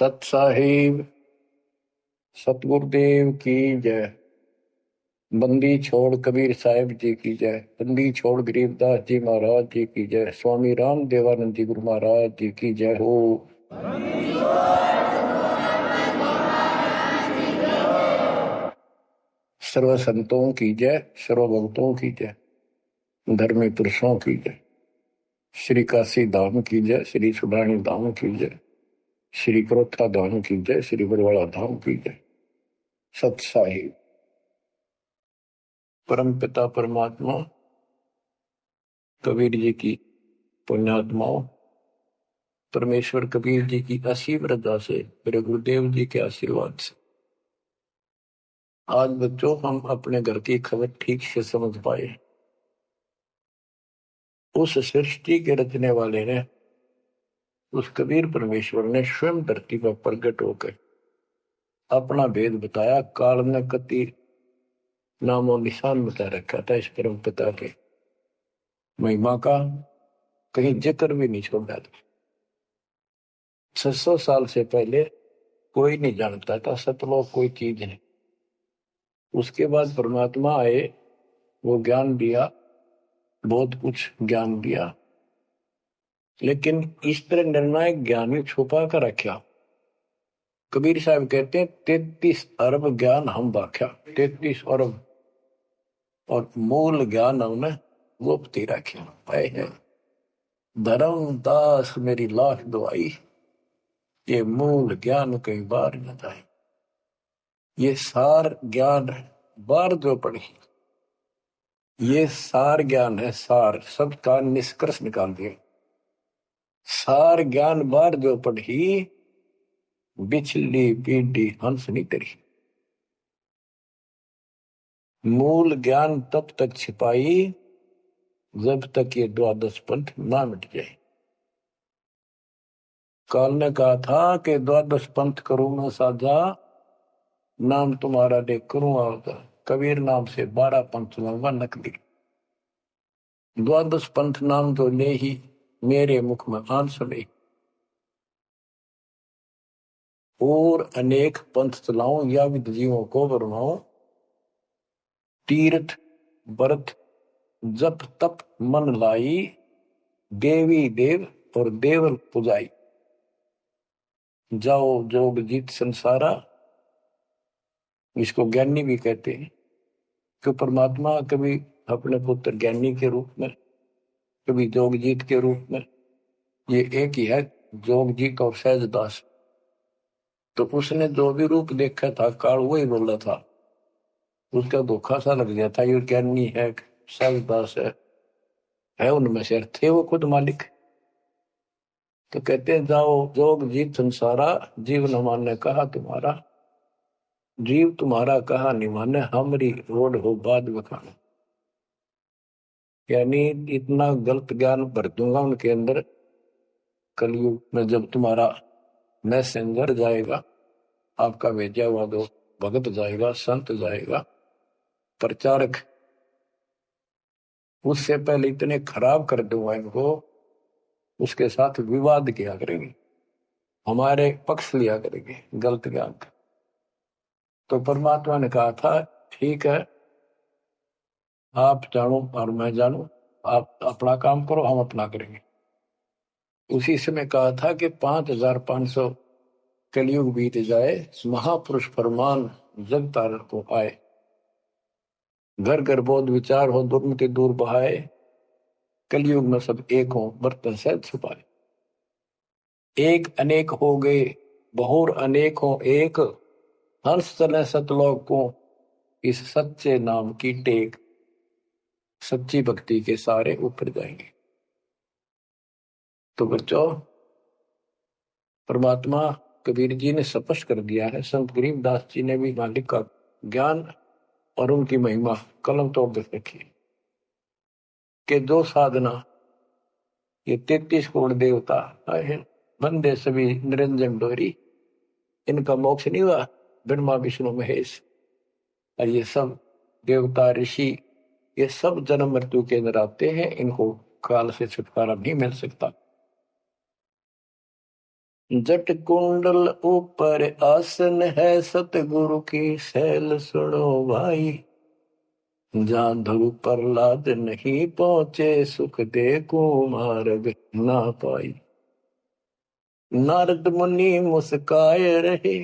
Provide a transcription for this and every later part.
सत साहिब सतगुरुदेव की जय। बंदी छोड़ कबीर साहिब जी की जय। बंदी छोड़ गरीबदास जी महाराज जी की जय। स्वामी राम देवानंद जी गुरु महाराज जी की जय हो। सर्व संतों की जय, सर्व भक्तों की जय, धर्मी पुरुषों की जय। श्री काशी धाम की जय, श्री सुडानी धाम की जय, श्री क्रोथा धाम की जय, श्री बरवाड़ा धाम की जय। सत साहिब परम पिता परमात्मा कबीर जी की पुण्यात्माओं, परमेश्वर कबीर जी की असीम रजा से, मेरे गुरुदेव जी के आशीर्वाद से आज बच्चों हम अपने घर की खबर ठीक से समझ पाए। उस सृष्टि के रचने वाले ने, उस कबीर परमेश्वर ने स्वयं धरती पर प्रकट होकर अपना भेद बताया। काल ने कति नामो निशान बता रखा था इस परम पिता के महिमा का, कहीं जिक्र भी नहीं छोड़ा था। 600 साल से पहले कोई नहीं जानता था सतलोक कोई चीज है। उसके बाद परमात्मा आए, वो ज्ञान दिया, बहुत कुछ ज्ञान दिया, लेकिन इस तरह निर्णायक ज्ञान में छुपा कर रखा। कबीर साहब कहते हैं 33 अरब ज्ञान हम बाख्या, 33 अरब, और मूल ज्ञान हमने गुप्त ही रखा है। धर्म दास मेरी लाख दुआई, ये मूल ज्ञान कई बार न जाए। ये सार ज्ञान बार जो पढ़ी, ये सार ज्ञान है। सार सबका निष्कर्ष निकाल दिया। सार ज्ञान बार जो पढ़ी, बिछली पीढ़ी हंस नहीं तरी। मूल ज्ञान तब तक छिपाई जब तक ये द्वादश पंथ ना मिट जाए। काल ने कहा था कि द्वादश पंथ करूं मैं साझा, नाम तुम्हारा देख करूं आवता। कबीर नाम से 12 पंथ लूंगा नकली। द्वादश पंथ नाम तो ले ही मेरे मुख में आन सुने, और अनेक पंथ चलाऊं या विद जीवों को बरमाऊं। तीर्थ व्रत जप तप मन लाई, देवी देव और देवल पुजाई। जाओ जोग जीत संसारा, इसको ज्ञानी भी कहते हैं। कि परमात्मा कभी अपने पुत्र ज्ञानी के रूप में, कभी जोगजीत के रूप में, ये एक ही है जोगजीत और सहजदास। तो उसने जो भी रूप देखा था काल वही बोला था। उसका धोखा सा लग गया था, ये ज्ञानी है सहजदास है उनमें से थे वो खुद मालिक। तो कहते हैं जाओ जोग जीत संसारा, जीव न माने कहा तुम्हारा। जीव तुम्हारा कहा नहीं माने, हमारी रोड हो बाद बखाना। यानी इतना गलत ज्ञान भर दूंगा उनके अंदर, कलयुग में जब तुम्हारा मैसेंजर जाएगा, आपका भेजा हुआ दो भगत जाएगा, संत जाएगा, प्रचारक, उससे पहले इतने खराब कर दूंगा इनको, उसके साथ विवाद किया करेंगे, हमारे पक्ष लिया करेंगे गलत ज्ञान का। तो परमात्मा ने कहा था ठीक है, आप जानो और मैं जानू, आप अपना काम करो, हम अपना करेंगे। उसी समय कहा था कि 5500 कलयुग बीत जाए, महापुरुष फरमान जग तारण को आए। घर घर बोध विचार हो, दुर्मति दूर बहाए। कलयुग में सब एक हो, बर्तन से छुपाए। एक अनेक हो गए, बहुर अनेक हो एक। हंस चले सतलोक को, इस सच्चे नाम की टेक। सच्ची भक्ति के सारे ऊपर जाएंगे। तो बच्चों, परमात्मा कबीर जी ने स्पष्ट कर दिया है, संत गरीबदास जी ने भी मालिक का ज्ञान और उनकी महिमा कलम तोड़ दे रखी कि दो साधना, ये 33 करोड़ देवता है, बंदे सभी निरंजन डोरी, इनका मोक्ष नहीं हुआ। ब्रह्मा विष्णु महेश और ये सब देवता ऋषि, ये सब जन्म मृत्यु के अंदर आते हैं, इनको काल से छुटकारा नहीं मिल सकता। जट कुंडल ऊपर आसन है, सतगुरु की सैल सुनो भाई। जहाँ ध्रुव प्रहलाद नहीं पहुंचे, सुख दे कुमार्ग ना पाई। नारद मुनि मुस्काए रहे,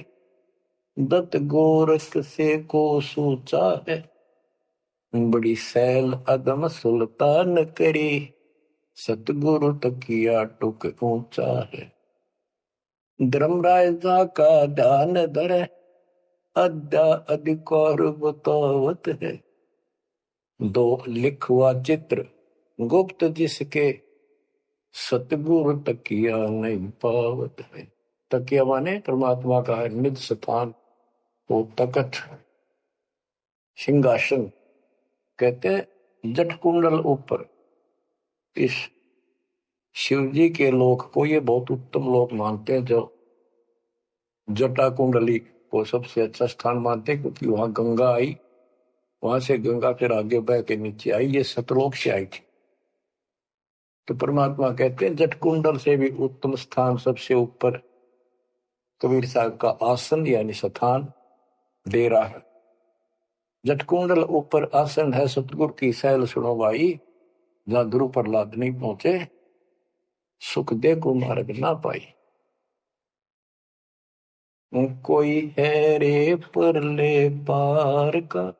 दत्त गोरख से को सूचा है। बड़ी सैल अदम सुल्तान करी, सतगुरु तकिया टुक ऊंचा है। धर्मराजा का ध्यान धरे, अद्या अधिकार बतावत है। दो लिखवा चित्र गुप्त जिसके, सतगुरु तकिया नहीं पावत है। तकिया माने परमात्मा का है निज स्थान, वो तकत सिंहासन। कहते हैं जट कुंडल ऊपर, इस शिव जी के लोक को ये बहुत उत्तम लोक मानते हैं, जो जटा कुंडली को सबसे अच्छा स्थान मानते हैं, क्योंकि वहां गंगा आई, वहां से गंगा फिर आगे बह के नीचे आई, ये सतलोक से आई थी। तो परमात्मा कहते हैं जट कुंडल से भी उत्तम स्थान, सबसे ऊपर कबीर साहब का आसन यानी स्थान डेरा है। जट कुंडल ऊपर आसन है, सतगुरु की सैल सुनो भाई। जहां ध्रुव प्रहलाद नहीं पहुंचे, सुख दे को मार्ग ना पाई। कोई है रे परले पार का,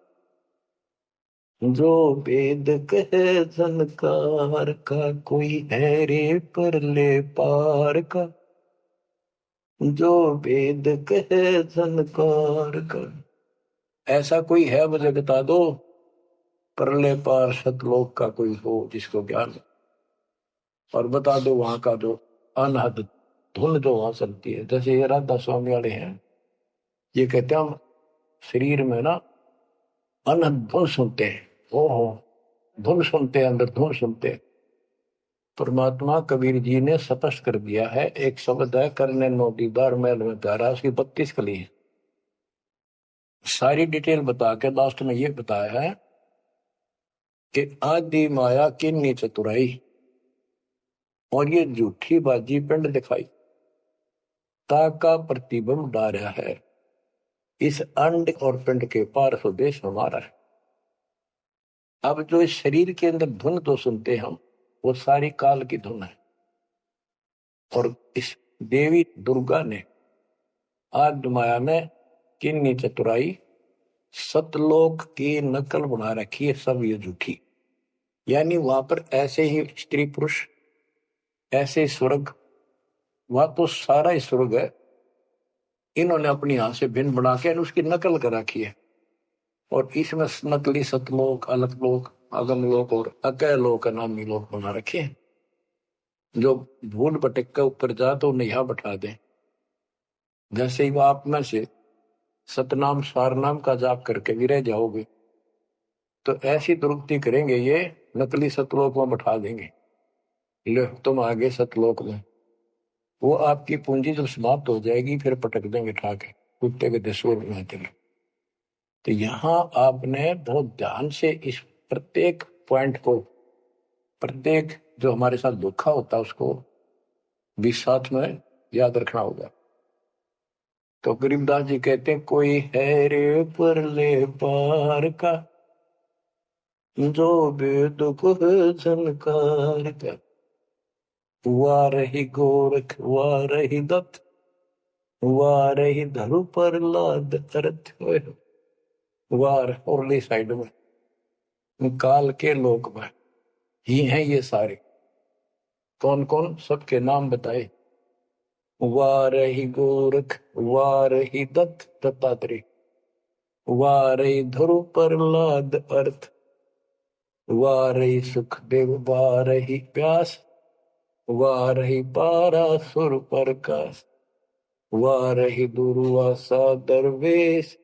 जो वेद कहे झनकार का। कोई है रे परले पार का, जो वेद कहे झनकार का। ऐसा कोई है मुझे बता दो, परले पार सतलोक का कोई हो जिसको ज्ञान हो। और बता दो वहां का जो अनहद धुन जो वहां चलती है। जैसे ये राधा स्वामी वाले हैं, ये कहते हैं हम शरीर में ना अनहद धुन सुनते हैं। ओहो, धुन सुनते हैं, अंदर धुन सुनते हैं। परमात्मा कबीर जी ने स्पष्ट कर दिया है, एक शब्द है, करने नो दीदार मैल में प्यारा, उसकी 32 कली है। सारी डिटेल बता के लास्ट में ये बताया है कि आदि माया किन्नी चतुराई, और ये झूठी बाजी पिंड दिखाई। ताका प्रतिबिंब डारा है, इस अंड और पिंड के पार स्वदेश हमारा है। अब जो इस शरीर के अंदर धुन तो सुनते हम, वो सारी काल की धुन है। और इस देवी दुर्गा ने, आदि माया ने किन्नी चतुराई, सतलोक की नकल बना रखी है, सब ये झूठी। यानी वहां पर ऐसे ही स्त्री पुरुष, ऐसे स्वर्ग, वहां तो सारा ही स्वर्ग है, इन्होंने अपनी यहां से भिन्न बना के उसकी नकल कर रखी है। और इसमें नकली सतलोक, अलकलोक, अगमलोक और अकैलोक नामी लोक बना रखे हैं। जो भूल भटक के ऊपर जा तो उन्हें यहां बैठा दें। जैसे ही वो आप में से सतनाम सारनाम का जाप करके भी रह जाओगे, तो ऐसी दुर्गति करेंगे, ये नकली सतलोक में बैठा देंगे। ले तुम आगे सतलोक में, वो आपकी पूंजी जब समाप्त हो जाएगी, फिर पटक देंगे ठाके, कुत्ते के दसूर में चले। तो यहाँ आपने बहुत ध्यान से इस प्रत्येक पॉइंट को, प्रत्येक जो हमारे साथ धोखा होता है उसको भी साथ में याद रखना होगा। तो गरीबदास जी कहते हैं, कोई है रे परले पार का, जो वेद को झनकार का। वाह रही गोरख, वाह रही दत्त, वाह रही धरु प्रहलाद अर्थ। वार औरली साइड में काल के लोक में ही हैं ये सारे। कौन कौन, सबके नाम बताए। वारही गोरख, वारही दत्त दत्तात्रेय, वारही ध्रुव प्रहलाद अर्थ, वारही सुखदेव, वारही व्यास, वारही पारासुर प्रकाश, वारही दुर्वासा दरवेश,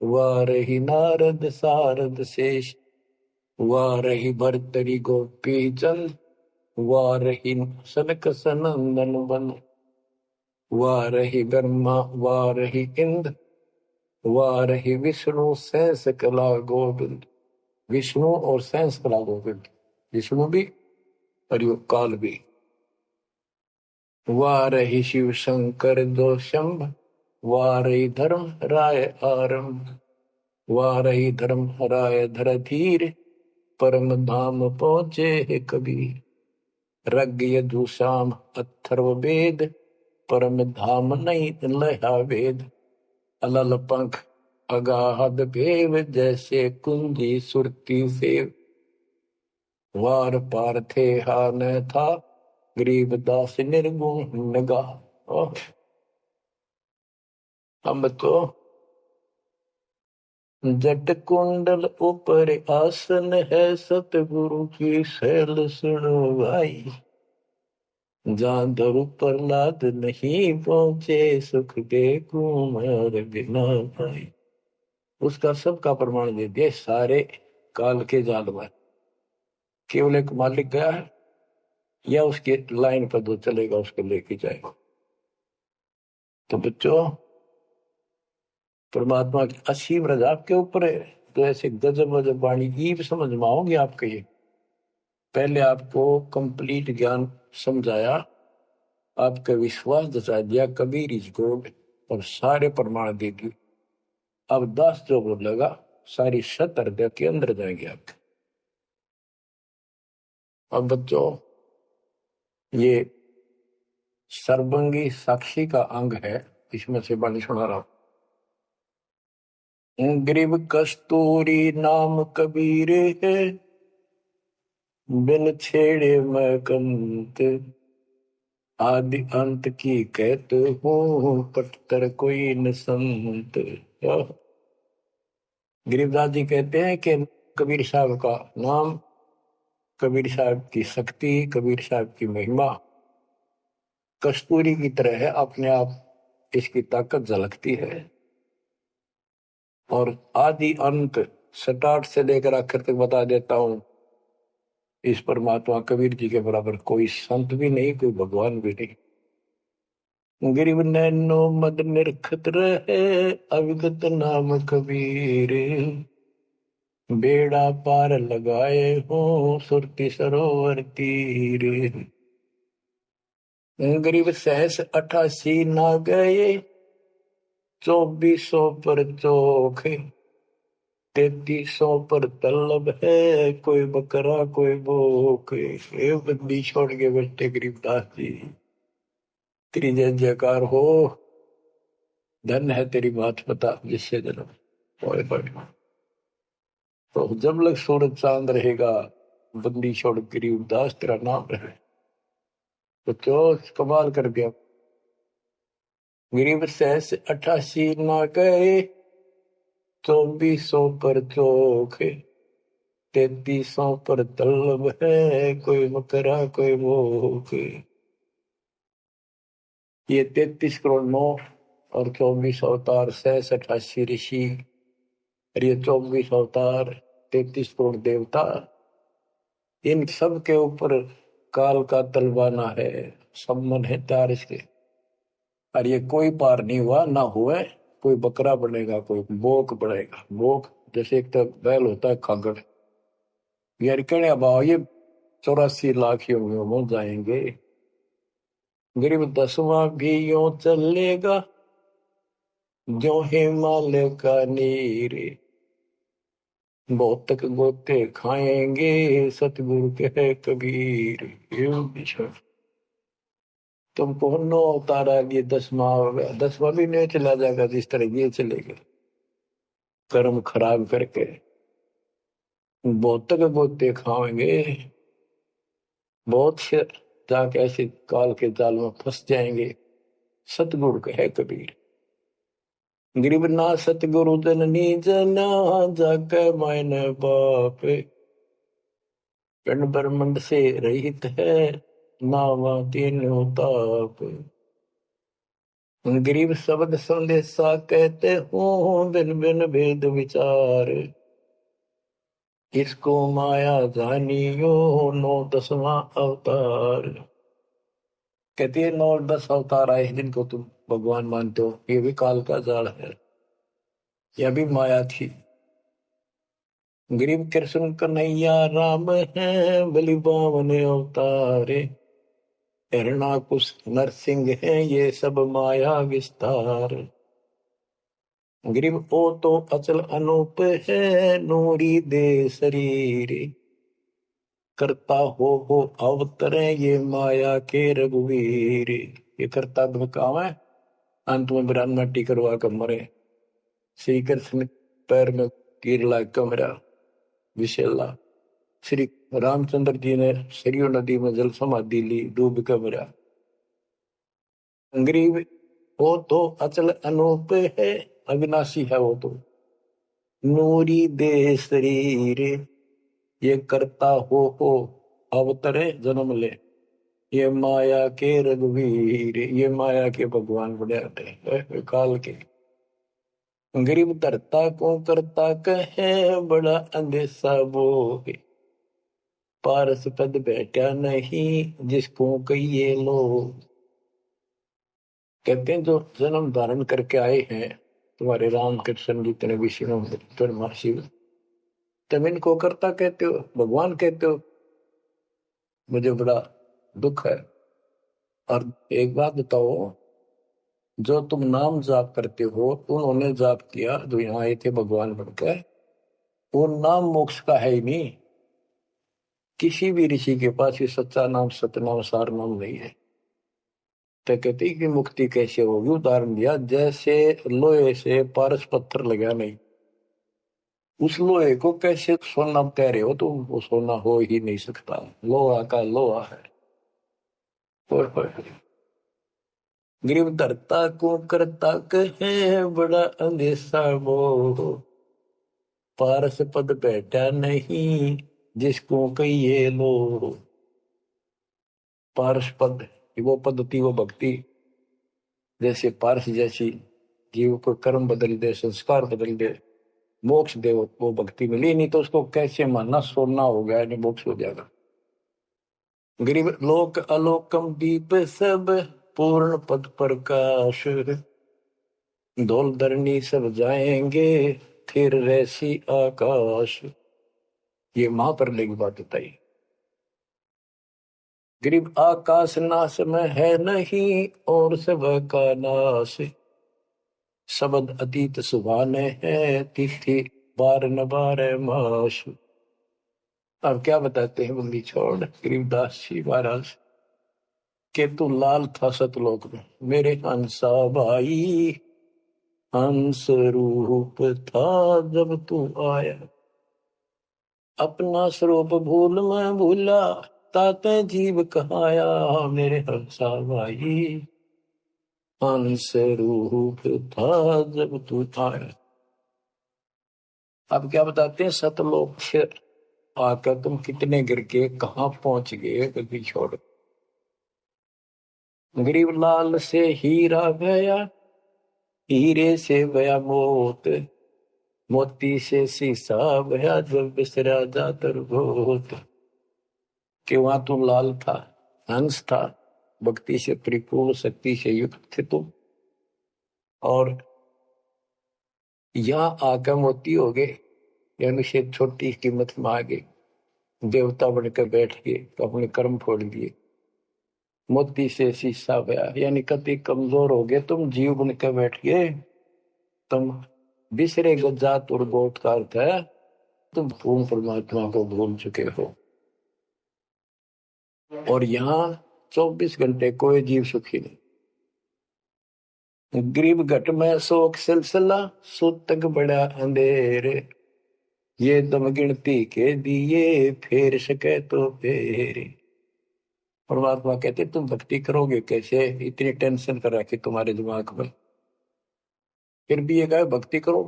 वारही नारद सारद शेष, वारही भरतरी गोपी चंद, वारही सनक सनंदन बन, वारही ब्रह्मा, वारही इंद्र, वारही विष्णु सहस कला गोविंद। विष्णु और सहस कला गोविंद, विष्णु भी और यो काल भी। वारहि शिव शंकर दो शंभ, वारहि धर्म राय आरंभ, वारहि धर्म राय धर धीर, परम धाम पहुंचे है कबीर। रग यदु श्याम अथर्व वेद, परम धाम नहीं लहा वेद। अलल पंख अगाध भेव, जैसे कुंजी सुरती सेव। वार पार थे हा न था, गरीबदास निर्गुण नगा। हम तो जट कुंडल ऊपर आसन है, सतगुरु की शैल सुनो भाई। जहाँ धरु प्रहलाद नहीं पहुंचे, सुख दे कुमार बिना भाई। उसका सबका प्रमाण दे दिया सारे काल के जाल में। केवल एक मालिक गया है या उसके लाइन पर दो चलेगा, उसको लेके जाएगा। तो बच्चों, परमात्मा की असीम रजा आपके ऊपर है। तो ऐसे गजब गजब वाणी ईब समझ में आओगे आपके। ये पहले आपको कंप्लीट ज्ञान समझाया, आपका विश्वास जता दिया कबीर इज गॉड, और सारे प्रमाण दे दिए। अब 10 जो बोलेगा सारी सत हृदय के अंदर जाएंगे आपके। अब बच्चों, ये सर्वंगी साक्षी का अंग है, इसमें से वाणी सुना रहा हूं। ग्रीव कस्तूरी नाम कबीर है, बिन छेड़े मैं कंत। आदि अंत की कहते हूँ, पटतर कोई न संत। गरीबदास जी कहते हैं कि कबीर साहब का नाम, कबीर साहब की शक्ति, कबीर साहब की महिमा कस्तूरी की तरह है। अपने आप इसकी ताकत झलकती है, और आदि अंत स्टार्ट से लेकर आखिर तक बता देता हूं। इस परमात्मा कबीर जी के बराबर कोई संत भी नहीं, कोई भगवान भी नहीं। गिरिव नैनो मद निरखत रहे, अविगत नाम कबीर। बेड़ा पार लगाए हो, सुरती सरोवर तीर। गरीब सहस 88 ना गए, 2400 पर चोख। 3300 पर तलब है, कोई बकरा कोई भूख। ये बंदी छोड़ के बैठे गरीबदास जी। तेरी जय जयकार हो, धन है तेरी बात पता जिससे जन्म। तो जब लग सूरज चांद रहेगा, बंदी छोड़ गरीबदास तेरा नाम रहे। तो क्यों कमाल कर दिया। गरीब सहस 88 ना गए, 2400 पर चोख। 3300 पर तलब है, कोई मकरा कोई भूख। ये 33 करोड़ 9 और 24 अवतार, 88 ऋषि, और ये 24 अवतार, 33 करोड़ देवता, इन सब के ऊपर काल का तलवाना है, सम्मन है तार इसके। और ये कोई पार नहीं हुआ ना हुआ। कोई बकरा बनेगा, कोई बोक बनेगा। बोक जैसे एक तो बैल होता है खागड़, यार कहने भाव ये 84 लाख योगियों में जाएंगे। गरीब 10वां भी यूं चलेगा, जो हिमालय का नीर। बहुत तक गोते खाएंगे, सतगुरु के कबीर। तुमको 9 अवतारा लिए 10वां भी नहीं चला जाएगा जिस तरह ये चलेगा, कर्म खराब करके। बहुत तक गोते खाएंगे, बहुत से जाके ऐसे काल के जाल में फंस जाएंगे। सतगुरु है कबीर। गरीब ना सतगुरु जननी जना, जाके मायने बाप। पिंड ब्रह्मंड से रहित है, नावा तीनों ताप। गरीब शब्द संदेशा कहते हो, बिन बिन भेद विचार। इसको माया जानियो, 9 10वां अवतार। कहती है 9 10 अवतार आए जिनको तुम भगवान मानते हो, ये भी काल का जाल है, यह भी माया थी। गरीब कृष्ण कन्हैया राम है, बलि बावन अवतारे। हिरणाकुश नरसिंह है ये सब माया विस्तार। ग्रीव ओ तो अचल अनूप है नूरी दे शरीर। करता हो अवतरे ये माया के रघुवीर। ये करता काम है, अंत में बिरान मट्टी करवा कर मरे। श्री कृष्ण पैर में तीर लाग कर मरा विशेला। श्री रामचंद्र जी ने सरयू नदी में जल समाधि ली, डूब कर मरा। ग्रीव वो तो अचल अनूप है, अविनाशी है वो तो। नूरी दे शरीर। ये करता हो अवतरे जन्म ले। ये माया के रघुवीर। ये माया के भगवान बड़े आते काल के। गरीब धरता को करता कहे बड़ा अंदेशा बोहे। पारस पद बैठा नहीं जिसको कहिए लोग। कहते हैं जो जन्म धारण करके आए हैं तुम्हारे राम कृष्ण जितने विष्णु शिव, तुम इनको करता कहते हो, भगवान कहते हो। मुझे बड़ा दुख है। और एक बात बताओ, जो तुम नाम जाप करते हो उन्होंने जाप किया जो यहाँ आए थे भगवान बनकर, वो नाम मोक्ष का है ही नहीं। किसी भी ऋषि के पास ये सच्चा नाम सतनाम सार नाम नहीं है। तो कहते कि मुक्ति कैसे होगी, उदाहरण दिया जैसे लोहे से पारस पत्थर लगा नहीं, उस लोहे को कैसे सोना कह रहे हो, तो वो सोना हो ही नहीं सकता, लोहा का लोहा है। ग्रीव धरता को करता कहे बड़ा अंदेशा वो। पारस पद बैठा नहीं जिसको कहिए लो। पारस पद वो पद्धति वो भक्ति, जैसे पारस जैसी जीव को कर्म बदल दे, संस्कार बदल दे, मोक्ष दे, वो भक्ति मिली। नहीं तो उसको कैसे मानना, सोना हो गया नहीं मोक्ष हो जाएगा। गरीब लोक अलोकम दीप सब पूर्ण पद प्रकाश। धौल धरनी सब जाएंगे फिर रहसी आकाश। ये महाप्रलय की बात बताई। गरीब आकाश नाश में है नहीं और सब का नाश। शब्द अतीत सुभाने है तिथि बार न बार माश। अब क्या बताते हैं बंदी छोड़ गरीबदास जी महाराज के, तू लाल था सतलोक में मेरे हंसा भाई। हंस रूप था जब तू आया, अपना स्वरूप भूल मैं भूला, ताते जीव कहाया मेरे हंसा भाई। हंस रूप था जब तू आया। अब क्या बताते हैं, सतलोक से आकर तुम कितने गिर के कहाँ पहुंच गए कभी छोड़। गरीब लाल से हीरा गया, हीरे से गया मोत, मोती से शीशा गया जब बिसरा जातर भूत। कि वहां तुम लाल था, हंस था, भक्ति से परिपूर्ण शक्ति से युक्त थे तुम, और यहाँ आकर मोती हो गए, यानी से छोटी कीमत में आ गए, देवता बनकर बैठ गए तो अपने कर्म फोड़ दिए। मोती से शीशा गया यानी कति कमजोर हो गए तुम, जीव बनकर बैठ गए तुम। बिसरे जात और गोत का अर्थ है तुम पूर्ण परमात्मा को भूल चुके हो। और यहाँ 24 घंटे कोई जीव सुखी नहीं। गरीब घट में शोक सिलसिला, सूतक बड़ा अंधेरे। ये दम गिनती के दिए फेर सके तो फेरे। परमात्मा कहते तुम भक्ति करोगे कैसे, इतनी टेंशन कर रखी तुम्हारे दिमाग में, फिर भी ये कहे भक्ति करो,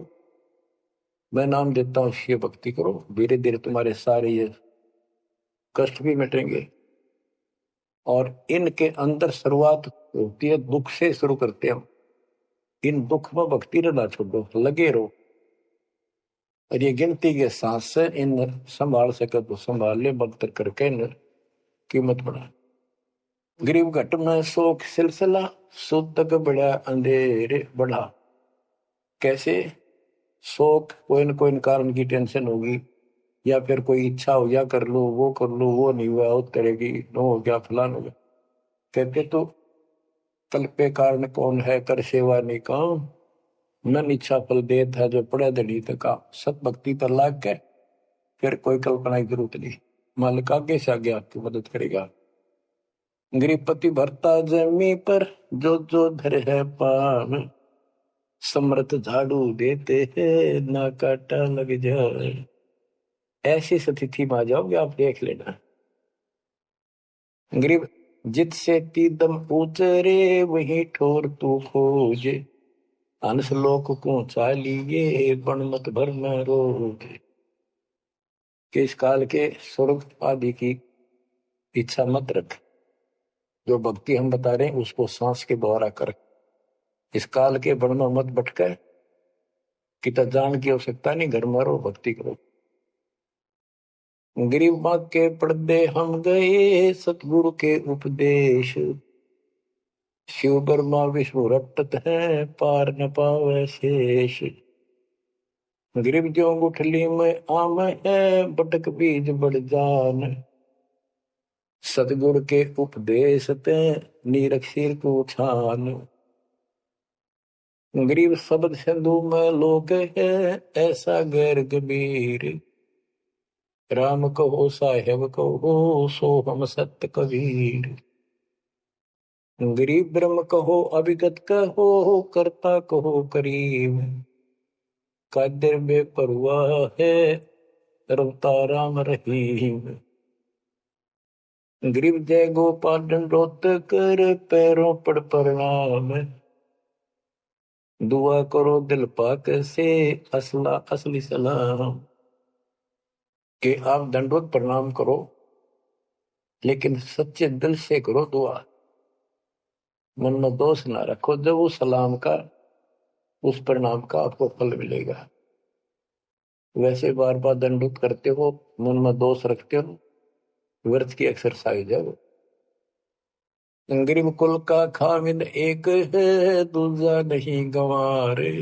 मैं नाम देता हूँ ये भक्ति करो, धीरे धीरे तुम्हारे सारे ये कष्ट भी मिटेंगे। और इनके अंदर शुरुआत होती है दुख से, शुरू करते हैं हम। इन दुख में भक्ति रहना छोड़ो, लगे रहो, और ये गिनती के सांस से इन संभाल सके तो संभाल ले, बदतर करके इन कीमत बढ़ा। गरीब घट में शोक सिलसिला, सूतक बड़ा अंधेरे बढ़ा। कैसे, शोक कोई न कोई कारण की टेंशन होगी, या फिर कोई इच्छा हो गया कर लो, वो कर लो, वो नहीं हुआ, वो करेगी, नो हो गया, फलान हो गया, कहते तो कल पे कारण कौन है कर सेवा नहीं काम, मन इच्छा फल देत है जो पड़े धड़ी तका। सत भक्ति पर लाग के फिर कोई कल्पना की जरूरत नहीं, मालिक आगे से आगे आपकी मदद करेगा। गृहपति भरता जमी पर जो जो धर है पान, समर्थ झाड़ू देते हैं ना काटा लग जाए। ऐसी स्थिति में आ जाओगे आप, देख लेना। गरीब जित से तीदम उतरे वही ठोर तू खोज, अंश लोक को चालिए पण मत भर न रोग। कि इस काल के स्वर्ग आदि की इच्छा मत रख, जो भक्ति हम बता रहे हैं उसको सांस के द्वारा कर। इस काल के बन में मत भटकर, कितना जान की आवश्यकता नहीं, घर में रहो भक्ति करो। गरीब माँ के पर्दे हम गए सतगुरु के उपदेश, शिव ब्रह्मा विष्णु रटत है पार न पावे शेष। गरीब जो गुठली में आम है बटक बीज बढ़ जान, सतगुरु के उपदेश ते नीरख सिर को छान। गरीब शब्द सिंधु में लोक है ऐसा गैर गंभीर, राम कहो साहेब कहो सो हम सत्य कबीर। गरीब ब्रह्म कहो अभिगत कहो करता कहो करीब, कादिर बेपरवा है रवता राम रहीम। गरीब जय गोपाल दंडोत कर पैरों पड़ प्रणाम, दुआ करो दिल पाक से असला असली सलाम। कि आप दंडोत प्रणाम करो लेकिन सच्चे दिल से करो दुआ, मन में दोष ना रखो। जब उस सलाम का उस प्रणाम का आपको फल मिलेगा। वैसे बार बार दंडोत करते हो, मन में दोष रखते हो, व्यर्थ की एक्सरसाइज है वो। गरीब कुल का खामिद एक है दूजा नहीं गंवारे,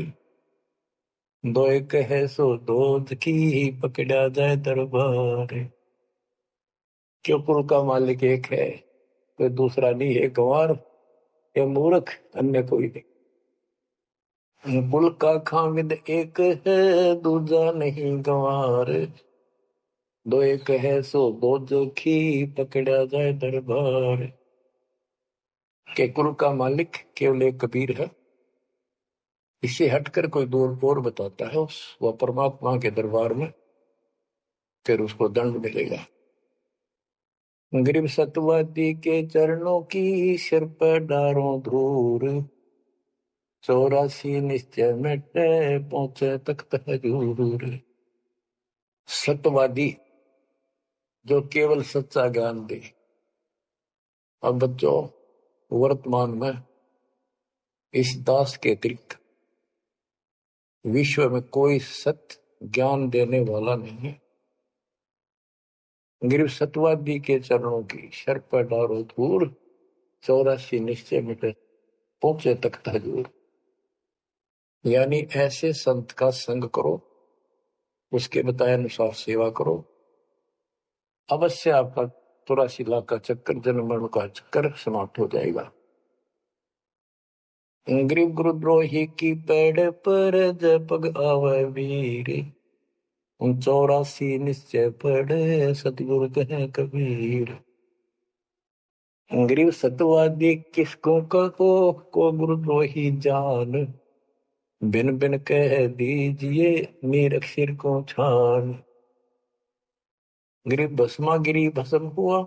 दो एक है सो दूध की पकड़ा जाए दरबार। क्यों कुल का मालिक एक है, कोई दूसरा नहीं है, गंवार या मूर्ख अन्य कोई नहीं। कुल का खामिद एक है दूजा नहीं गंवार, दो एक है सो दो जोखी पकड़ा जाए दरबार। के कुल का मालिक केवल एक कबीर है, इससे हटकर कोई दूर और बताता है उस वह परमात्मा के दरबार में, फिर उसको दंड मिलेगा। गरीब सतवादी के चरणों की सिर पर डारों धूर, 84 निश्चय मिटे पहुंचे तख्त हजूर। सत्यवादी जो केवल सच्चा ज्ञान दे। अब बच्चों वर्तमान में इस दास के अतिरिक्त विश्व में कोई सत्य ज्ञान देने वाला नहीं है। गरीब सत्यवादी के चरणों की सर पर डारो धूर, 84 निश्चय मिटे पहुंचे तख्त हजूर। यानी ऐसे संत का संग करो, उसके बताए अनुसार सेवा करो, अवश्य आपका 84 लाख का चक्कर, जन्म मरण का चक्कर समाप्त हो जाएगा। गरीब गुरुद्रोही की पेड़ पर जब पग आवे वीर, 84 निश्चय पढ़े सतगुरु कहे कबीर। गरीब सतवादी किसको कहो को गुरुद्रोही जान, बिन बिन कह दीजिए मीरख सिर को छान। गरीब भस्मा गिरी भस्म हुआ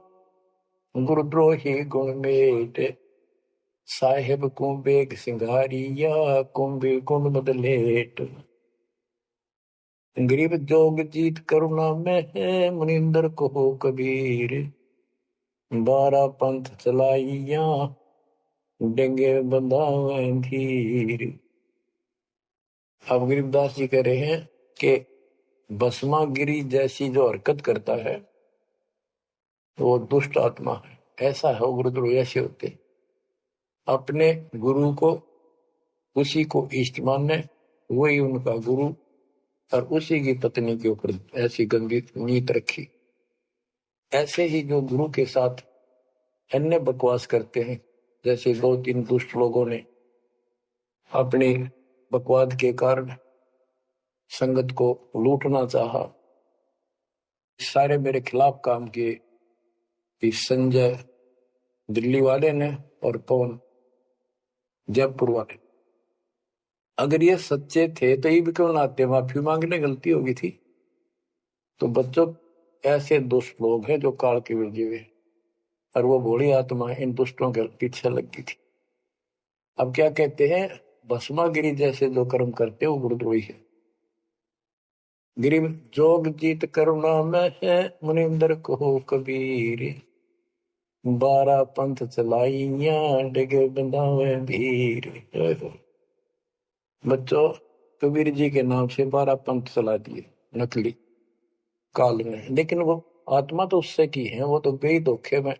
गुरुद्रोही गुण मेट, साहेब को बेग सिंगारिया कुंभी गुण बदलेट। गरीब जोग जीत करुणा में है मुनिंदर को कबीर, 12 पंथ चलाइया डेंगे बंधावे धीर। अब गरीबदास जी कह रहे हैं कि भस्मा गिरी जैसी जो हरकत करता है वो दुष्ट आत्मा है। ऐसा है गुरुद्रोह, ऐसे होते अपने गुरु को उसी को इष्ट माने, वही उनका गुरु, और उसी की पत्नी के ऊपर ऐसी गंदी नीत रखी। ऐसे ही जो गुरु के साथ अन्य बकवास करते हैं। जैसे 2-3 दुष्ट लोगों ने अपनी बकवाद के कारण संगत को लूटना चाहा, सारे मेरे खिलाफ काम किए। संजय दिल्ली वाले ने और पवन जयपुर वाले। अगर ये सच्चे थे तो ये भी क्यों ना आते, माफी मांगने गलती होगी थी। तो बच्चों, ऐसे दुष्ट लोग हैं जो काल के विरजे हुए, और वो भोली आत्मा इन दुष्टों के पीछे लगी थी। अब क्या कहते हैं, भस्मागिरी जैसे जो कर्म करते वो गुरुद्रोही है। गिरि जोग जीत करुणा में है, मुनिंदर को कबीर। 12 पंथ चलाइया, डिगे बंधावे भीर। बच्चों, कबीर जी के नाम से 12 पंथ चला दिए नकली काल में, लेकिन वो आत्मा तो उससे की है, वो तो गई धोखे में,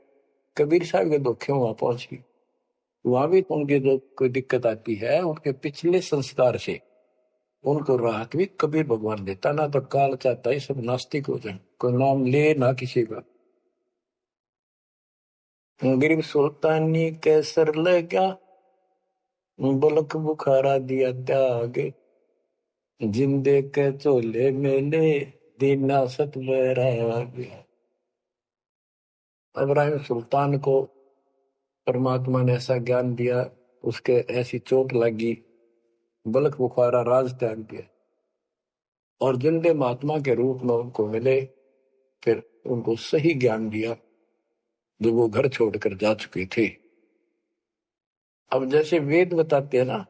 कबीर साहब के धोखे में वहां पहुंची। वहां भी उनकी जो कोई दिक्कत आती है, उनके पिछले संस्कार से उनको राहत भी कबीर भगवान देता। ना तो काल चाहता है सब नास्तिक हो जाए, कोई नाम ले ना किसी का। गरीब सुल्तानी कैसर लगा, बलक बुखारा दिया त्याग। जिंदे के चोले मेले, दीना सत बैराग। इब्राहिम सुल्तान को परमात्मा ने ऐसा ज्ञान दिया, उसके ऐसी चोट लगी, बलक बुखारा राज त्याग दिया, और जिंदे महात्मा के रूप में उनको मिले, फिर उनको सही ज्ञान दिया जो वो घर छोड़कर जा चुके थे। अब जैसे वेद बताते हैं ना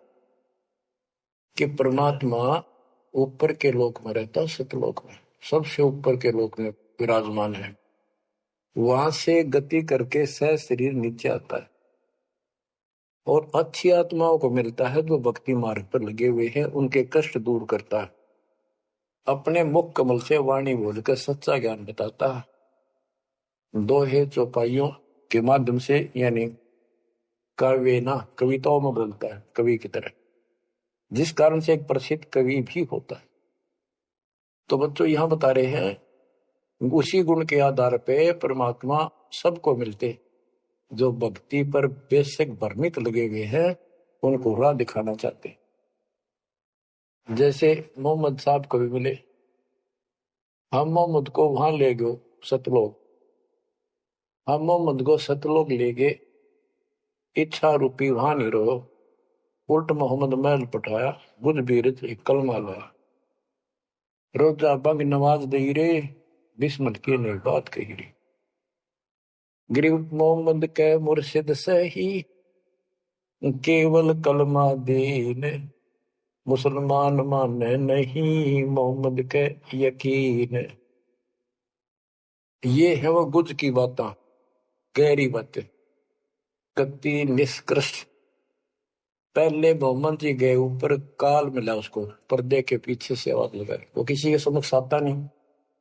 कि परमात्मा ऊपर के लोक में रहता, सतलोक में, सबसे ऊपर के लोक में विराजमान है। वहां से गति करके सह शरीर नीचे आता है और अच्छी आत्माओं को मिलता है जो भक्ति मार्ग पर लगे हुए हैं, उनके कष्ट दूर करता है। अपने मुख कमल से वाणी बोलकर सच्चा ज्ञान बताता है। दोहे चौपाइयों के माध्यम से, यानी काव्य ना, कविताओं में बोलता है कवि की तरह, जिस कारण से एक प्रसिद्ध कवि भी होता है। तो बच्चों, यहां बता रहे हैं उसी गुण के आधार पे परमात्मा सबको मिलते, जो भक्ति पर बेशक भ्रमित लगे हुए हैं, उनको राह दिखाना चाहते। जैसे मोहम्मद साहब को भी मिले, हम मोहम्मद को वहां ले गए सतलोक, हम मोहम्मद को सतलोक ले गए, इच्छा रूपी वहां नहीं रहो, उल्ट मोहम्मद महल पठाया, बुझ बीरज एक कलमा लाया। रोजा बंग नवाज दई रे, बिस्मत की नहीं बात कही रे। गरीब मोहम्मद के मुर्शिद सही, केवल कलमा दीन। मुसलमान माने नहीं, मोहम्मद के यकीन। ये है वो गुज की बातें, गहरी बातें, कति निष्कृष्ट। पहले मोहम्मद जी गए ऊपर, काल मिला उसको, पर्दे के पीछे से आवाज लगाई। वो किसी के समक्ष आता नहीं,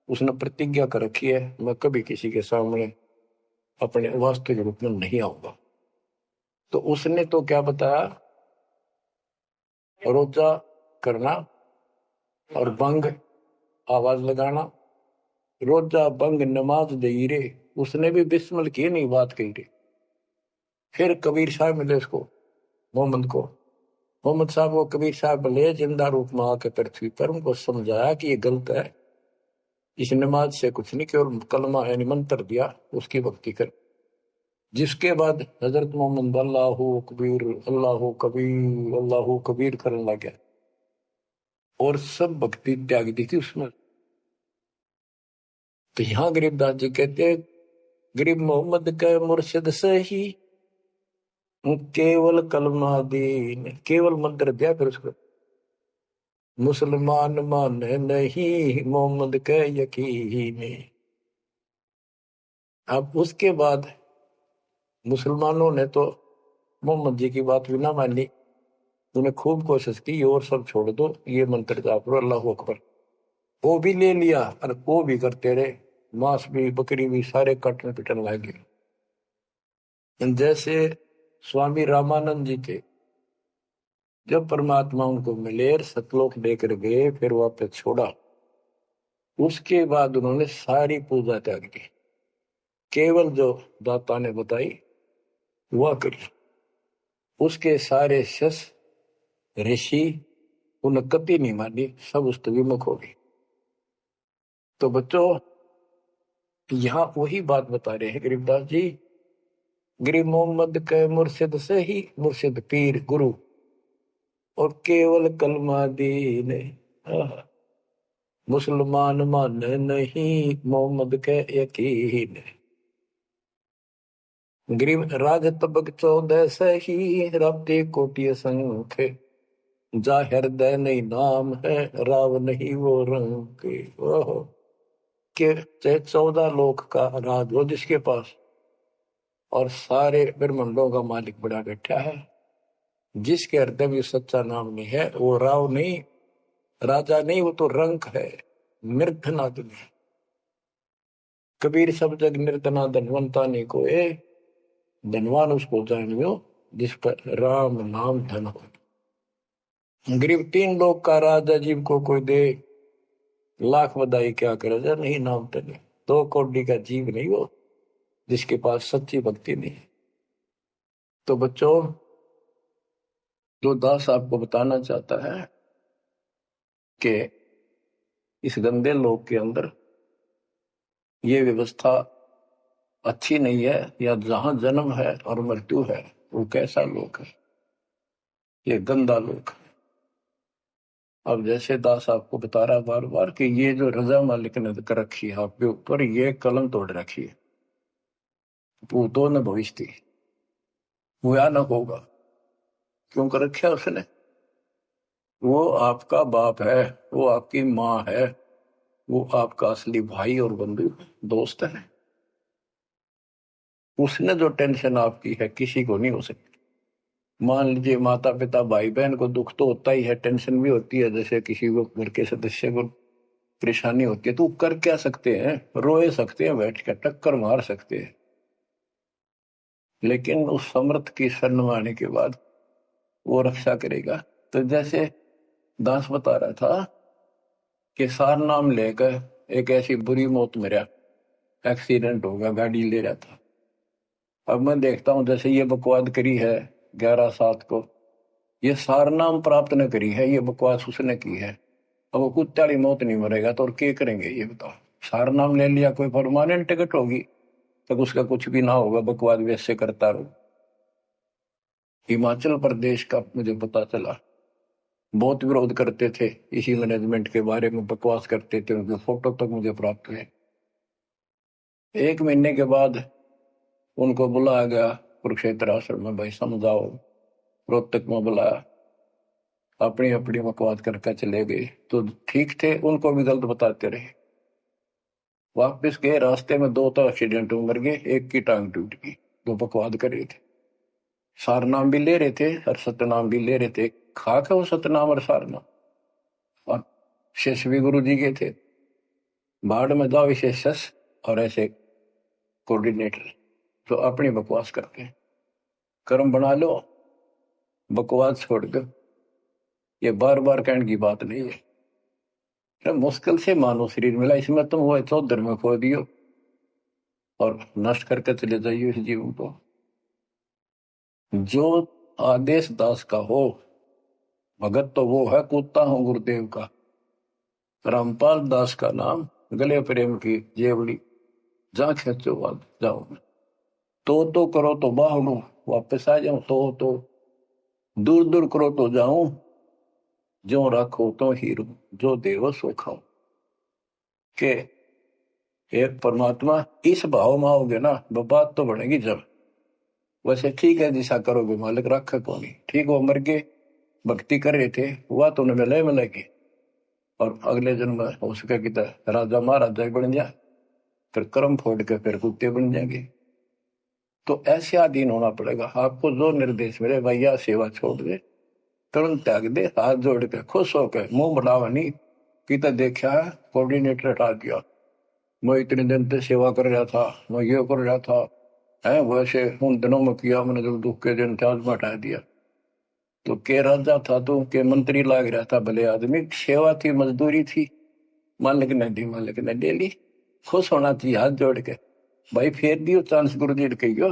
उसने प्रतिज्ञा कर रखी है, मैं कभी किसी के सामने अपने वास्तविक रूप में नहीं आऊंगा। तो उसने तो क्या बताया, रोजा करना और बंग आवाज लगाना, रोजा बंग नमाज दई रे। उसने भी बिस्मिल की नहीं बात कही रे। फिर कबीर साहब मिले उसको, मोहम्मद को, मोहम्मद साहब को कबीर साहब ले जिंदा रूप में आके पृथ्वी पर, उनको समझाया कि ये गलत है, इस नमाज से कुछ नहीं, केवल कलमा यानी मंत्र दिया, उसकी भक्ति कर। जिसके बाद हजरत मोहम्मद अल्लाहू कबीर अल्लाहू कबीर अल्लाहू कबीर करने लग गया और सब भक्ति त्याग दी थी उसमें। तो यहां गरीबदास जी कहते हैं, गरीब मोहम्मद के मुर्शिद सही, केवल कलमा दीन, केवल मंत्र दिया, फिर उसको मुसलमान माने नहीं, मोहम्मद के यकीन। अब उसके बाद मुसलमानों ने तो मोहम्मद जी की बात भी ना मानी, उन्हें खूब कोशिश की और सब छोड़ दो, ये मंत्र जाप लो, अल्लाह अकबर। वो भी ले लिया और वो भी करते रहे, मांस भी बकरी भी सारे कटन पिटन लगे। जैसे स्वामी रामानंद जी थे, जब परमात्मा उनको मिले, सतलोक लेकर गए, फिर वापस छोड़ा, उसके बाद उन्होंने सारी पूजा त्याग दी, केवल जो दाता ने बताई हुआ करी। उसके सारे शस ऋषि उन्हें कभी नहीं मानी, सब उस विमुख हो गए। तो बच्चों यहाँ वही बात बता रहे हैं गरीबदास जी, गरीब मोहम्मद के मुर्शिद से ही मुर्शिद पीर गुरु और केवल कलमा दीन, मुसलमान मान नहीं मोहम्मद के यकीन। गरीब राज तबक 14 से ही रब्ते कोटि संख, जाहिर दे नहीं नाम है राव नहीं वो रंग के। के 14 लोक का राज हो जिसके पास, और सारे ब्रह्मांडों का मालिक बड़ा बैठा है, जिसके हृदय में सच्चा नाम नहीं है वो राव नहीं, राजा नहीं, वो तो रंक है, निर्धनादन है। कबीर सब जग निर्धना धनवंता नहीं कोई, धनवान उसको जानियो जिस पर राम नाम धन हो। गरीब 3 लोग का राजा जीव को कोई दे, लाख बधाई क्या करे जा नहीं नाम तने। 2 कौड़ी का जीव नहीं वो जिसके पास सच्ची भक्ति नहीं। तो बच्चों जो दास आपको बताना चाहता है कि इस गंदे लोक के अंदर ये व्यवस्था अच्छी नहीं है, या जहां जन्म है और मृत्यु है वो कैसा लोक है, ये गंदा लोक है। अब जैसे दास आपको बता रहा बार बार कि ये जो रजा मालिक ने कर रखी है आपके ऊपर, ये कलम तोड़ रखी है, पूतों ने भविष्य थी हुआ न होगा। क्यों कर रखा उसने? वो आपका बाप है, वो आपकी माँ है, वो आपका असली भाई और बंधु दोस्त है। उसने जो टेंशन आपकी है किसी को नहीं हो सकती। मान लीजिए माता पिता भाई बहन को दुख तो होता ही है, टेंशन भी होती है, जैसे किसी को घर के सदस्य को परेशानी होती है, तो कर क्या सकते हैं? रोए सकते हैं, बैठ कर टक्कर मार सकते हैं, लेकिन उस समर्थ की शरण में आने के बाद वो रक्षा करेगा। तो जैसे दास बता रहा था कि सार नाम लेकर एक ऐसी बुरी मौत मरा, एक्सीडेंट होगा, गाड़ी ले रहा था। अब मैं देखता हूं जैसे ये बकवाद करी है 11/7 को, ये सार नाम प्राप्त न करी है, ये बकवास उसने की है। अब वो कुत्ते वाली मौत नहीं मरेगा तो और क्या करेंगे ये बताओ? सार नाम ले लिया, कोई परमानेंट टिकट होगी तब उसका कुछ भी ना होगा, बकवाद वैसे करता रहो। हिमाचल प्रदेश का मुझे पता चला, बहुत विरोध करते थे इसी मैनेजमेंट के बारे में, बकवास करते थे, उनके फोटो तक मुझे प्राप्त हुए। 1 महीने के बाद उनको बुलाया गया कुरुक्षेत्र आश्रम में, भाई समझाओ। रोहतक में बुलाया, अपनी अपनी बकवास करके चले गए। तो ठीक थे, उनको भी गलत बताते रहे। वापिस गए, रास्ते में 2 तो एक्सीडेंट में मर गए, एक की टांग टूट गई। वो बकवाद कर रहे थे, सार नाम भी ले रहे थे और सतनाम भी ले रहे थे। खाक है वो सतनाम और सार नाम। और शेष भी गुरु जी के थे, बाढ़ में जाओ विशेष और ऐसे कोऑर्डिनेटर तो अपनी बकवास करके कर्म बना लो, बकवास छोड़ दो। ये बार बार कहने की बात नहीं है, मुश्किल से मानव शरीर मिला, इसमें तुम वो चौधर में खो दियो और नष्ट करके चले जाइयो इस जीवन को। जो आदेश दास का हो भगत तो वो है, कूदता हूं गुरुदेव का। रामपाल दास का नाम, गले प्रेम की जेवड़ी, जहां खेचो बात जाओ। तो करो तो बाहू, वापस आ जाऊं तो दूर दूर करो तो जाऊं, जो रखो तो हीरो, जो देवो सो खाओ। के एक परमात्मा इस भाव में आओगे ना, बात तो बढ़ेगी जब। वैसे ठीक है दिशा करोगे मालिक रखा को नहीं, ठीक वो मर गए, भक्ति कर रहे थे, हुआ तो उन्हें मिलेगी, और अगले जन्म में हो सके कि राजा महाराजा बन जाए, फिर कर्म फोड़ के फिर कुत्ते बन जाएंगे। तो ऐसे अधीन होना पड़ेगा। आपको जो निर्देश मिले, भैया सेवा छोड़ दे, तुरंत त्याग दे, हाथ जोड़ के खुश होकर, मुंह बढ़ावा नहीं कि देखा है कोऑर्डिनेटर हटा दिया, मैं इतने दिन से सेवा कर रहा था, मैं ये कर रहा था, है वैसे उन दिनों में किया मैंने, जो दुख के दिन थे आज में हटा दिया। तो के राजा था तो के मंत्री लाग रहा था, भले आदमी, सेवा थी, मजदूरी थी, मालिक ने दी, मालिक ने ले ली। खुश होना चाहिए हाथ जोड़ के, भाई फेर दियो चांस गुरु जी कहियो,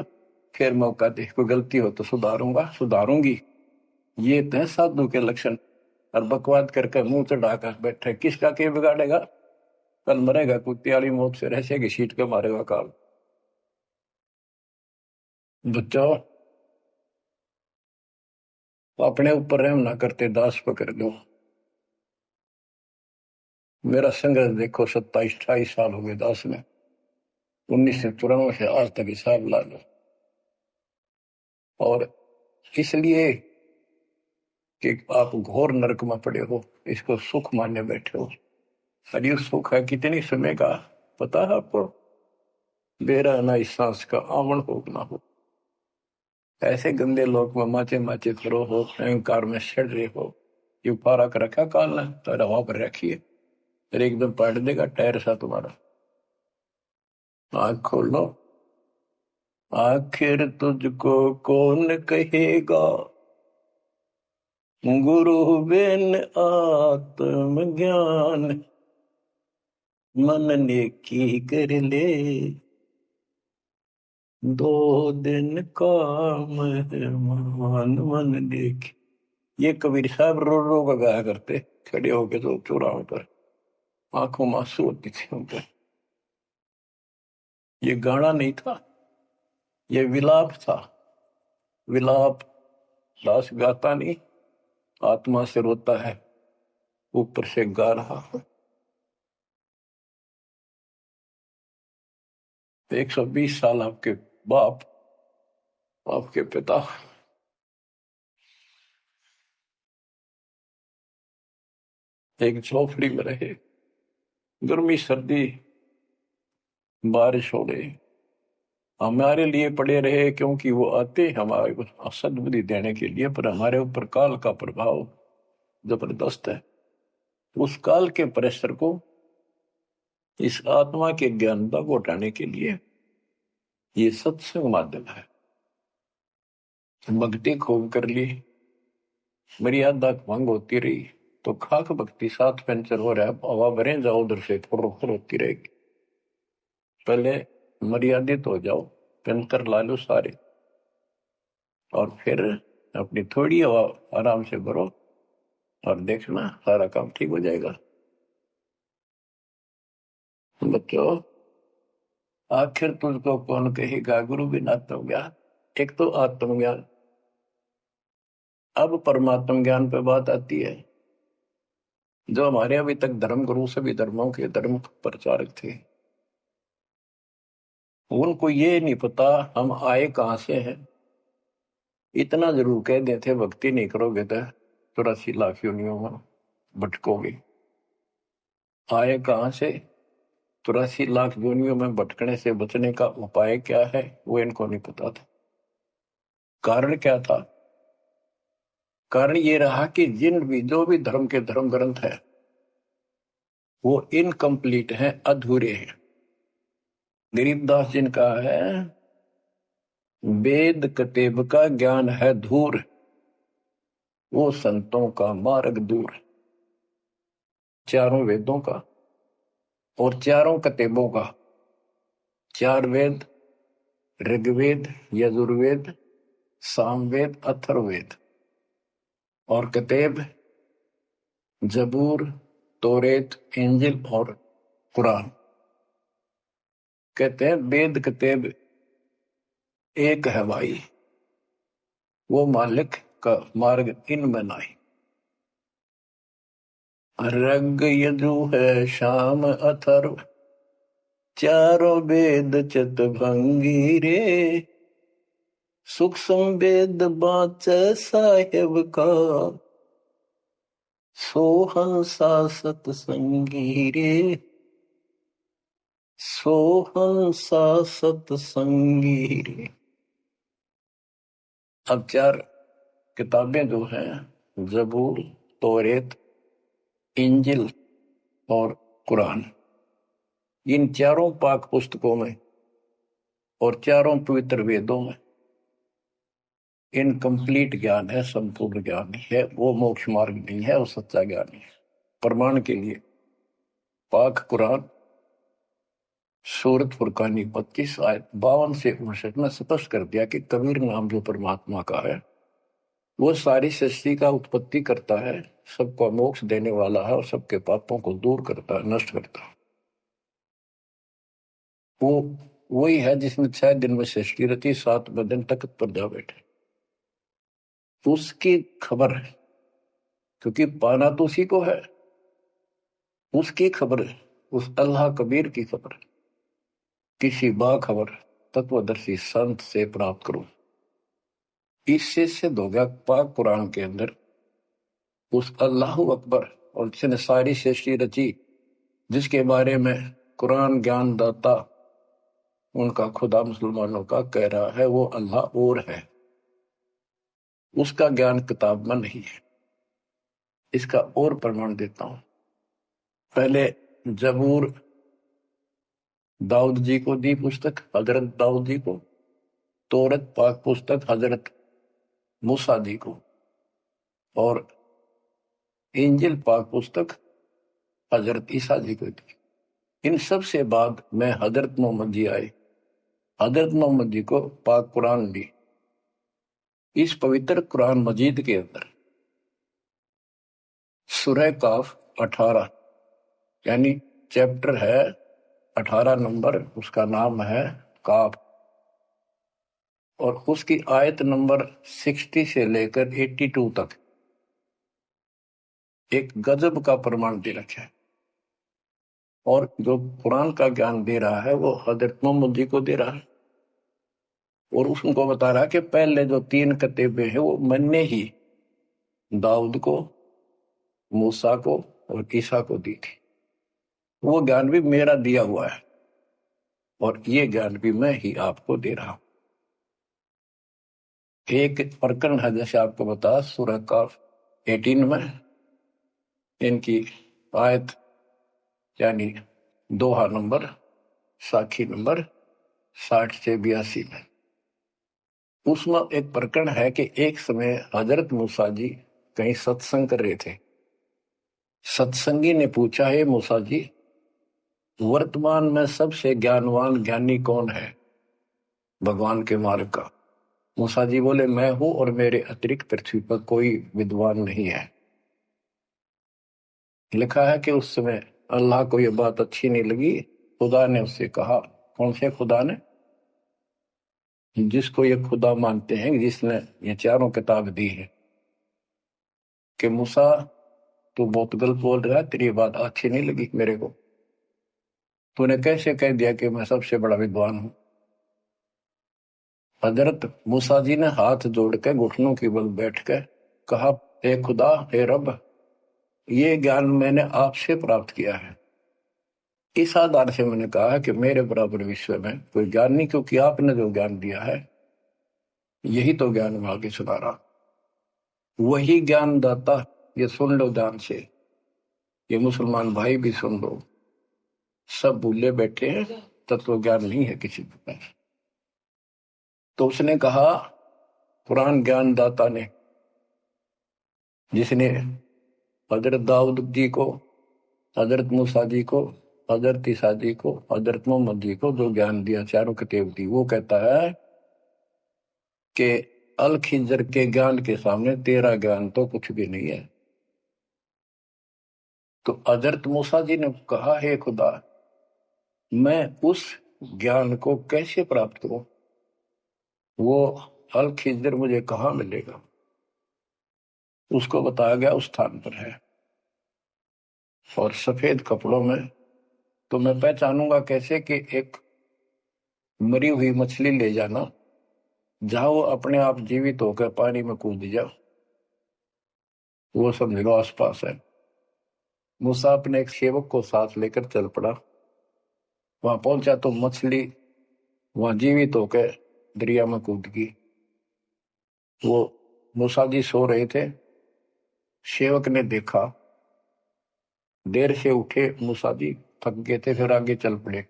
फिर मौका दे, कोई गलती हो तो सुधारूंगा, सुधारूंगी। ये तो है साधु के लक्षण। और बकवाद करके मुंह चढ़ाकर बैठे, किसका के बिगाड़ेगा? कल मरेगा कुत्ते वाली मौत से, रहसे की सीट के मारेगा काल। बच्चों, अपने ऊपर रहम ना करते, दास पकड़ लो। मेरा संघर्ष देखो, 27-28 साल हो गए दास में, 1994 से आज तक हिसाब ला लो। और इसलिए कि आप घोर नरक में पड़े हो, इसको सुख मानने बैठे हो। अरे सुख है कितनी समय का पता है आपको? बेरा ना इस सांस का आवन हो ना हो। ऐसे गंदे लोग में माचे माचे करो हो, अहंकार में सड़ रहे हो। ये पारा कर रखा काल ने, तो हवा पर रखिए, फिर एकदम पाट देगा टायर सा तुम्हारा। आँख खोल लो। आखिर तुझको कौन कहेगा, गुरु बिन आत्म ज्ञान। मन ने की कर ले, 2 दिन काम है मान। मन देख, ये कबीर साहब रो रो का गाया करते, खड़े होके तो चौराहों पर, आंखों में आंसू होती थी उनके। ये गाना नहीं था, ये विलाप था। विलाप दास गाता नहीं, आत्मा से रोता है, ऊपर से गा रहा है। 120 साल आपके बाप, आपके पिता एक झोपड़ी में रहे, गर्मी सर्दी बारिश हो गई, हमारे लिए पड़े रहे, क्योंकि वो आते हमारे को सद्बुद्धि देने के लिए, पर हमारे ऊपर काल का प्रभाव जबरदस्त है। उस काल के प्रेशर को इस आत्मा के ज्ञानता को हटाने के लिए ये सत्संग माध्यम है। भक्ति खूब कर ली, मर्यादा भंग होती रही तो खाक भक्ति साथ पंचर हो रहा है, हवा भरे जाओ उधर से फुर होती रहेगी। पहले मर्यादित हो जाओ, पंचर ला लो सारे, और फिर अपनी थोड़ी हवा आराम से भरो, और देखना सारा काम ठीक हो जाएगा। बच्चों, आखिर तुझको कौन कहेगा, गुरु बिन आत्मज्ञान। एक तो आत्मज्ञान, अब परमात्म ज्ञान पे बात आती है। जो हमारे अभी तक धर्म गुरु सभी धर्मों के धर्म प्रचारक थे, उनको ये नहीं पता हम आए कहां से हैं। इतना जरूर कह देते, भक्ति नहीं करोगे तो 84 लाख योनियों में भटकोगे। आए कहां से, 84 लाख योनियों में भटकने से बचने का उपाय क्या है, वो इनको नहीं पता था। कारण क्या था? कारण ये रहा कि जो भी धर्म के धर्म ग्रंथ है वो इनकम्प्लीट है, अधूरे हैं। गरीबदास जिनका है, वेद कतेब का ज्ञान है धूर, वो संतों का मार्ग दूर। चारों वेदों का और चारों कतेबों का, 4 वेद, ऋग्वेद, यजुर्वेद, सामवेद, अथर्ववेद, और कतेब जबूर, तोरेत, इंजिल और कुरान। कहते हैं वेद कतेब एक है भाई, वो मालिक का मार्ग इनमें नहीं। रग यजु है शाम अथर्व, चारों वेद चित भंगी रे। सूक्ष्म वेद बाच साहेब का, सोहंसा सतसंगी रे। सोहंसा सतसंगी रे। अब 4 किताबें जो हैं, जबूर, तौरेत, इंजिल और कुरान, इन चारों पाक पुस्तकों में और चारों पवित्र वेदों में इनकम्प्लीट ज्ञान है, संपूर्ण ज्ञान नहीं है। वो मोक्ष मार्ग नहीं है, वो सच्चा ज्ञान नहीं है। प्रमाण के लिए पाक कुरान सूरत फुरकानी 25 आयत 52 से 59 में स्पष्ट कर दिया कि कबीर नाम जो परमात्मा का है वो सारी सृष्टि का उत्पत्ति करता है, सबको मोक्ष देने वाला है और सबके पापों को दूर करता है, नष्ट करता है। वो वही है जिसने 6 दिन में सृष्टि रची, 7वें दिन तख्त पर जा बैठे। उसकी खबर है, क्योंकि पाना तो उसी को है। उसकी खबर है, उस अल्लाह कबीर की खबर है। किसी बाखबर तत्वदर्शी संत से प्राप्त करो। इससे सिद्ध हो गया पाक कुरान के अंदर उस अल्लाह अकबर और जिसने सारी सृष्टि रची, जिसके बारे में कुरान ज्ञान दाता उनका खुदा मुसलमानों का कह रहा है वो अल्लाह और है, उसका ज्ञान किताब में नहीं है। इसका और प्रमाण देता हूं। पहले जबूर दाऊद जी को दी पुस्तक, हजरत दाऊद जी को। तौरत पाक पुस्तक हजरत मूसा जी को। और इंजिल पाक पुस्तक हजरत ईसा जी को दी। इन सब से बाद में हजरत मोहम्मद जी आए। हजरत मोहम्मद जी को पाक कुरान दी। इस पवित्र कुरान मजीद के अंदर सूरह काफ 18 यानी चैप्टर है 18 नंबर, उसका नाम है काफ। और उसकी आयत नंबर 60 से लेकर 82 तक एक गजब का प्रमाण दे रखा है। और जो कुरान का ज्ञान दे रहा है वो हजरत मोहम्मद जी को दे रहा है। और उसको बता रहा है कि पहले जो 3 किताबें हैं वो मैंने ही दाऊद को, मूसा को और ईसा को दी थी। वो ज्ञान भी मेरा दिया हुआ है और ये ज्ञान भी मैं ही आपको दे रहा हूं। एक प्रकरण है, जैसे आपको बता, सूरह काफ 18 में इनकी आयत यानी दोहा नंबर, साखी नंबर 60 से 82 में उसमें एक प्रकरण है कि एक समय हजरत मूसा जी कहीं सत्संग कर रहे थे। सत्संगी ने पूछा, है मूसा जी, वर्तमान में सबसे ज्ञानवान ज्ञानी कौन है भगवान के मार्ग का? मूसा जी बोले, मैं हूं और मेरे अतिरिक्त पृथ्वी पर कोई विद्वान नहीं है। लिखा है कि उस समय अल्लाह को यह बात अच्छी नहीं लगी। खुदा ने उससे कहा, कौन से खुदा ने? जिसको ये खुदा मानते हैं, जिसने ये चारों किताब दी है, कि मूसा तू बहुत गलत बोल रहा है, तेरी बात अच्छी नहीं लगी मेरे को। तूने कैसे कह दिया कि मैं सबसे बड़ा विद्वान हूं? हजरत मूसा जी ने हाथ जोड़ के घुटनों की बल बैठ के कहा, हे खुदा, हे रब, ये ज्ञान मैंने आपसे प्राप्त किया है। इस आधार से मैंने कहा कि मेरे बराबर विश्व में कोई ज्ञान नहीं, क्योंकि आपने जो ज्ञान दिया है यही तो ज्ञान मैं आगे सुना रहा। वही ज्ञान दाता, ये सुन लो ध्यान से, ये मुसलमान भाई भी सुन लो। सब भूले बैठे हैं, तत्व ज्ञान नहीं है किसी के पास। तो उसने कहा, कुरान ज्ञान दाता ने, जिसने हजरत दाऊद जी को, हजरत मूसा जी को, हजरत ईसा जी को, हजरत मोहम्मद जी को जो ज्ञान दिया, चारों किताब दी, वो कहता है कि अल खिजर के ज्ञान के सामने तेरा ज्ञान तो कुछ भी नहीं है। तो हजरत मूसा जी ने कहा, हे खुदा, मैं उस ज्ञान को कैसे प्राप्त करूं? वो अल खिजर मुझे कहां मिलेगा? उसको बताया गया उस स्थान पर है और सफेद कपड़ों में। तो मैं पहचानूंगा कैसे कि एक मरी हुई मछली ले जाना, जहां वो अपने आप जीवित होकर पानी में कूद जाओ, वो समझ लो आसपास है। मूसा अपने एक सेवक को साथ लेकर चल पड़ा। वहां पहुंचा तो मछली वहां जीवित होकर दरिया में कूद गई। वो मूसा जी सो रहे थे। सेवक ने देखा, देर से उठे मूसा जी, थक गए थे, फिर आगे चल पड़े।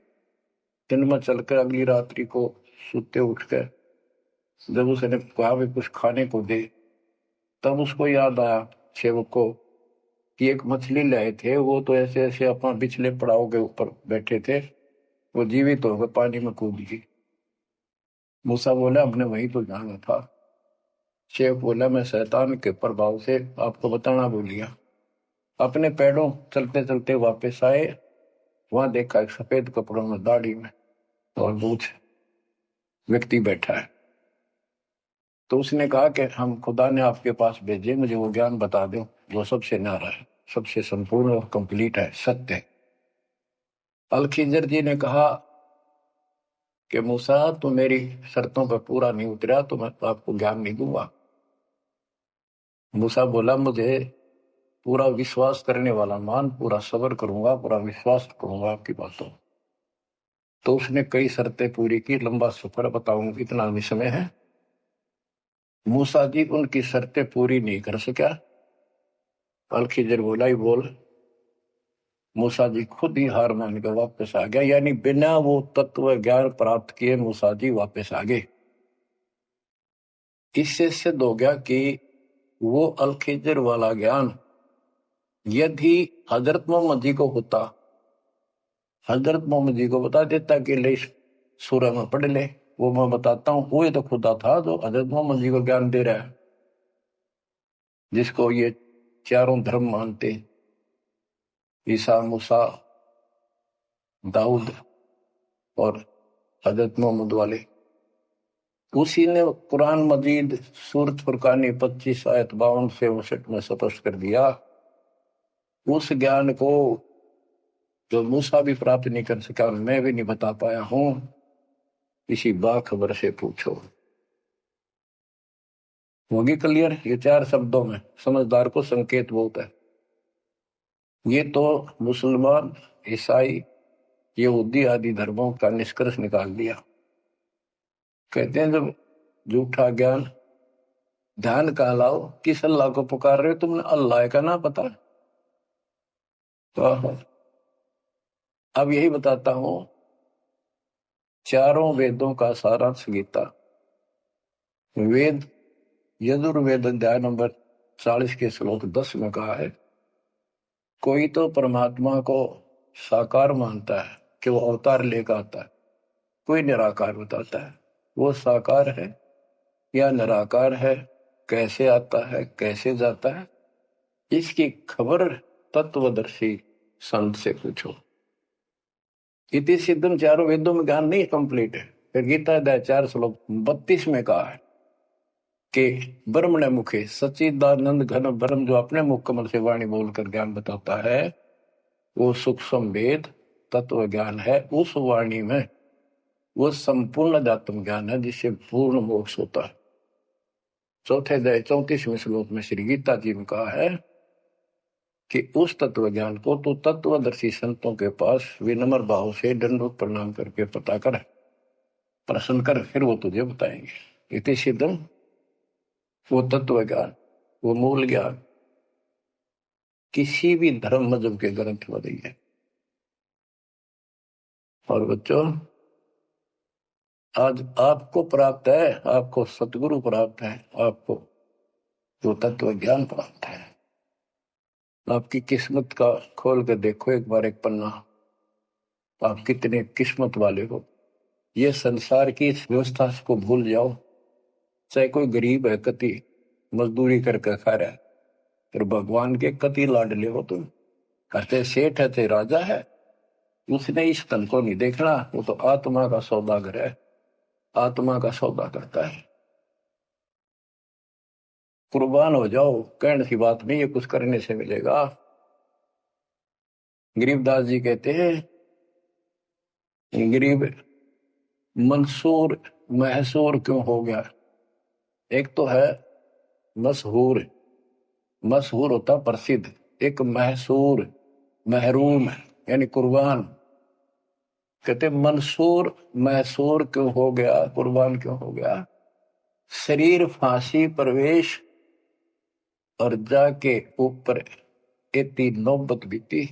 दिन में चलकर अगली रात्रि को सुते उठकर जब उसने कहा भी कुछ खाने को दे, तब उसको याद आया सेवक को कि एक मछली लाए थे, वो तो ऐसे ऐसे अपना पिछले पड़ाव के ऊपर बैठे थे वो जीवित होकर पानी में कूद गई। मूसा बोला हमने वही तो जाना था। शेख बोला मैं शैतान के प्रभाव से आपको बताना भूल गया। अपने पैरों चलते चलते वापस आए, वहां देखा एक सफेद कपड़ों में, दाढ़ी में और मूछ व्यक्ति बैठा है। तो उसने कहा कि हम खुदा ने आपके पास भेजे, मुझे वो ज्ञान बता दो जो सबसे न्यारा है, सबसे संपूर्ण और कंप्लीट है, सत्य है। अल खिजर जी ने कहा कि मूसा तो मेरी शर्तों पर पूरा नहीं उतरा तो मैं तो आपको ज्ञान नहीं दूंगा। मूसा बोला मुझे पूरा विश्वास करने वाला मान, पूरा सब्र करूंगा, पूरा विश्वास करूंगा आपकी बातों। तो उसने कई शर्तें पूरी की, लंबा सफर बताऊं इतना भी समय है। मूसा जी उनकी शर्तें पूरी नहीं कर सका। अल खिजर बोला ही बोल। मूसा जी खुद ही हार मान के वापस आ गया, यानी बिना वो तत्व ज्ञान प्राप्त किए मूसा जी वापस आ गए। इससे सिद्ध हो गया कि वो अल खिजर वाला ज्ञान यदि हजरत मोहम्मद जी को होता, हजरत मोहम्मद जी को बता देता कि ले सूरह में पढ़ ले, वो मैं बताता हूँ, वो तो खुदा था जो हजरत मोहम्मद जी को ज्ञान दे रहा है, जिसको ये चारों धर्म मानते, ईसा, मूसा, दाऊद और हजरत मोहम्मद वाले। उसी ने कुरान मजीद सूरत फुरकानी 25 आयत 52 से 59 में स्पष्ट कर दिया। उस ज्ञान को जो मूसा भी प्राप्त नहीं कर सका और मैं भी नहीं बता पाया हूं, किसी बाखबर से पूछो। होगी क्लियर? ये 4 शब्दों में समझदार को संकेत बहुत है। ये तो मुसलमान, ईसाई, यहूदी आदि धर्मों का निष्कर्ष निकाल दिया। कहते हैं जब झूठा ज्ञान, ध्यान का लाओ, किस अल्लाह को पुकार रहे हो तुमने? अल्लाह का ना पता? तो अब यही बताता हूं, चारों वेदों का सारांश गीता। वेद यजुर्वेद अध्याय नंबर 40 के श्लोक 10 में कहा है, कोई तो परमात्मा को साकार मानता है कि वो अवतार लेकर आता है, कोई निराकार बताता है वो साकार है या निराकार है, कैसे आता है कैसे जाता है, इसकी खबर तत्वदर्शी संत से पूछो। इति सिद्धम, चारों वेदों में ज्ञान नहीं कंप्लीट है। फिर गीता अध्याय 4 श्लोक 32 में कहा है कि ब्रह्मण मुखे सच्चिदानंद घन ब्रह्म, जो अपने मुख कमल से वाणी बोलकर ज्ञान बताता है, वो सूक्ष्म वेद तत्व ज्ञान है। उस वाणी में वो संपूर्ण अध्यात्म ज्ञान है जिससे पूर्ण मोक्ष होता है। चौथे अध्याय 34वें श्लोक में श्री गीता जी ने कहा है कि उस तत्व ज्ञान को तो तत्वदर्शी संतों के पास विनम्र भाव से दंडवत प्रणाम करके पता कर, प्रश्न कर, फिर वो तुझे बताएंगे। इति सिद्धम, वो तत्व ज्ञान, वो मूल ज्ञान किसी भी धर्म मजहब के ग्रंथ में नहीं है। और बच्चों, आज आपको प्राप्त है, आपको सतगुरु प्राप्त है, आपको जो तत्व ज्ञान प्राप्त है। आपकी किस्मत का खोल कर देखो एक बार एक पन्ना, आप कितने किस्मत वाले हो। ये संसार की इस व्यवस्था को भूल जाओ। चाहे कोई गरीब है, कति मजदूरी करके खा रहा है, फिर भगवान के कति लाडले हो तुम। कहते सेठ है थे राजा है, उसने इस तन को नहीं देखना, वो तो आत्मा का सौदागर है, आत्मा का सौदा करता है। कुर्बान हो जाओ, कहने की बात नहीं, ये कुछ करने से मिलेगा। गरीबदास जी कहते हैं, गरीब मंसूर महसूर क्यों हो गया? एक तो है मशहूर, मशहूर होता प्रसिद्ध, एक महसूर महरूम यानी कुर्बान। कहते मंसूर महसूर क्यों हो गया, कुर्बान क्यों हो गया? शरीर फांसी प्रवेश और जाके ऊपर इतनी नौबत बीती।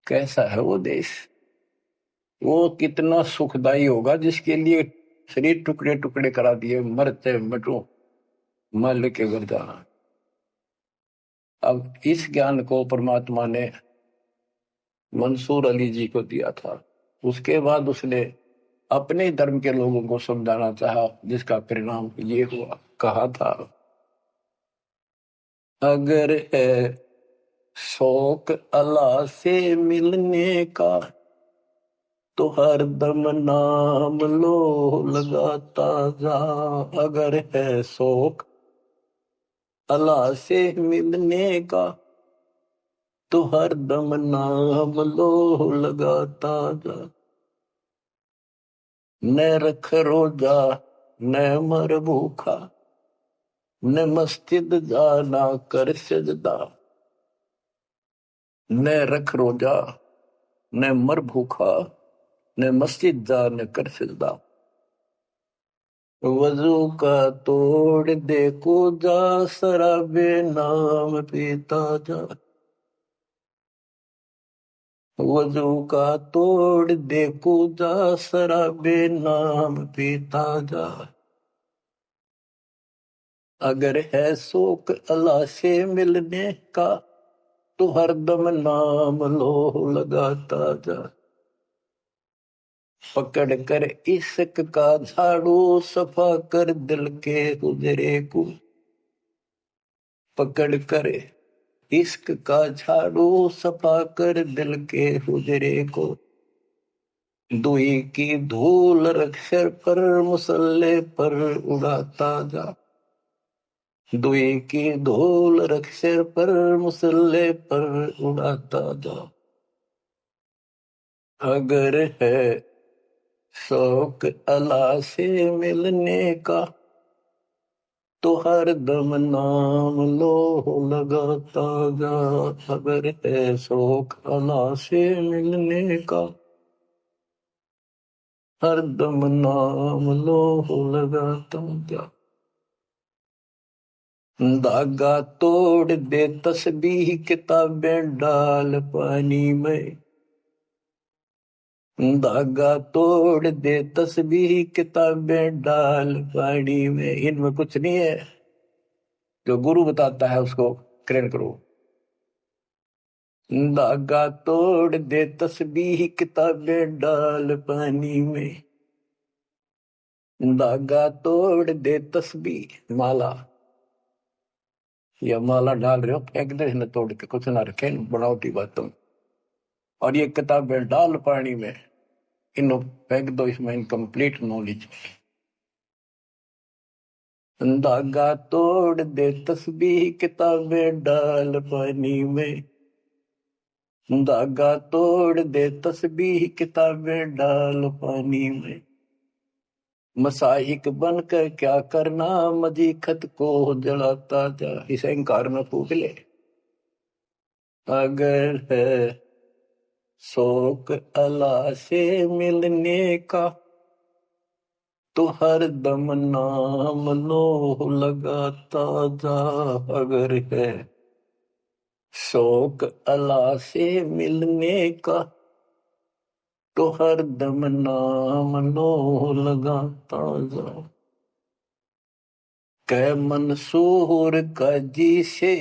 कैसा है वो देश? वो कितना सुखदाई होगा जिसके लिए शरीर टुकड़े टुकड़े करा दिए, मरते मटो मल के घर जाना। अब इस ज्ञान को परमात्मा ने मंसूर अली जी को दिया था। उसके बाद उसने अपने धर्म के लोगों को समझाना चाहा, जिसका परिणाम ये हुआ। कहा था, अगर है शौक अल्लाह से मिलने का तो हर दम नाम लो लगाता जा। अगर है शौक अल्लाह से मिलने का तो हर दम नाम लो लगाता जा। न रख रोजा न मर भूखा, न मस्जिद जाना कर सजदा। न रख रोजा न मर भूखा, न मस्जिद जा न कर सजदा। वजू का तोड़ दे को जा, शराबे नाम पीता जा। वजू का तोड़ दे को जा, शराबे नाम पीता जा। अगर है शौक अल्लाह से मिलने का तो हरदम नाम लो लगाता जा। पकड़ कर इश्क का झाड़ू, सफा कर दिल के हुजरे को। पकड़ कर इश्क का झाड़ू, सफा कर दिल के हुजरे को। दुई की धूल रख सिर पर, मुसल्ले पर उड़ाता जा। दुई की धूल रख सिर पर, मुसल्ले पर उड़ाता जा। अगर है शौक अल्लाह से मिलने का तो हर दम नाम लो लगाता जा। अगर है शौक अल्लाह से मिलने का हर दम नाम लो लगाता जा। धागा तोड़ दे तस्बीह, किताबें डाल पानी में। धागा तोड़ दे तस्बीह, किताबें डाल पानी में। इनमें कुछ नहीं है, जो गुरु बताता है उसको ग्रहण करो। धागा तोड़ दे तस्बीह, किताबें डाल पानी में। धागा तोड़ दे तस्बीह, माला या माला डाल रहे हो, फेंक दे न तोड़ के, कुछ ना रखे बनावटी बातों। और ये किताबें डाल पानी में, इन्हों फेंक दो, इसमें इनकम्प्लीट नॉलेज। धागा तोड़ दे तस्बीह, किताबें डाल पानी में। धागा तोड़ दे तस्बीह, किताबें डाल पानी में। मसाहिक बनकर क्या करना, मजीखत को जलाता जा। इसे इंकार न फूक ले। अगर है शौक अल्लाह से मिलने का तो हर दम नाम लो लगाता जा। अगर है शौक अल्लाह से मिलने का तो हर दम नाम लो लगाता जा। कै मंसूर का जी से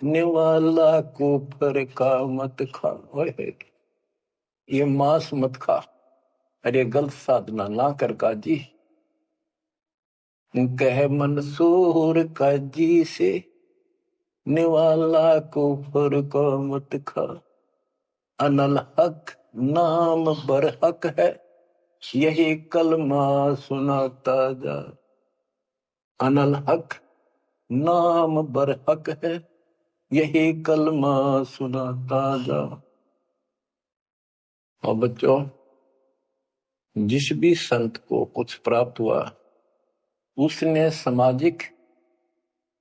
निवाला कुफर का मत खा। ये मांस मत खा, अरे गलत साधना ना कर काजी। कह मंसूर का जी से निवाला कुफर का मत खा। अनल हक नाम बर हक है, यही कलमा सुनाता जा। अनल हक नाम बर हक है, यही कलमा सुनाता जा। और बच्चों, जिस भी संत को कुछ प्राप्त हुआ उसने सामाजिक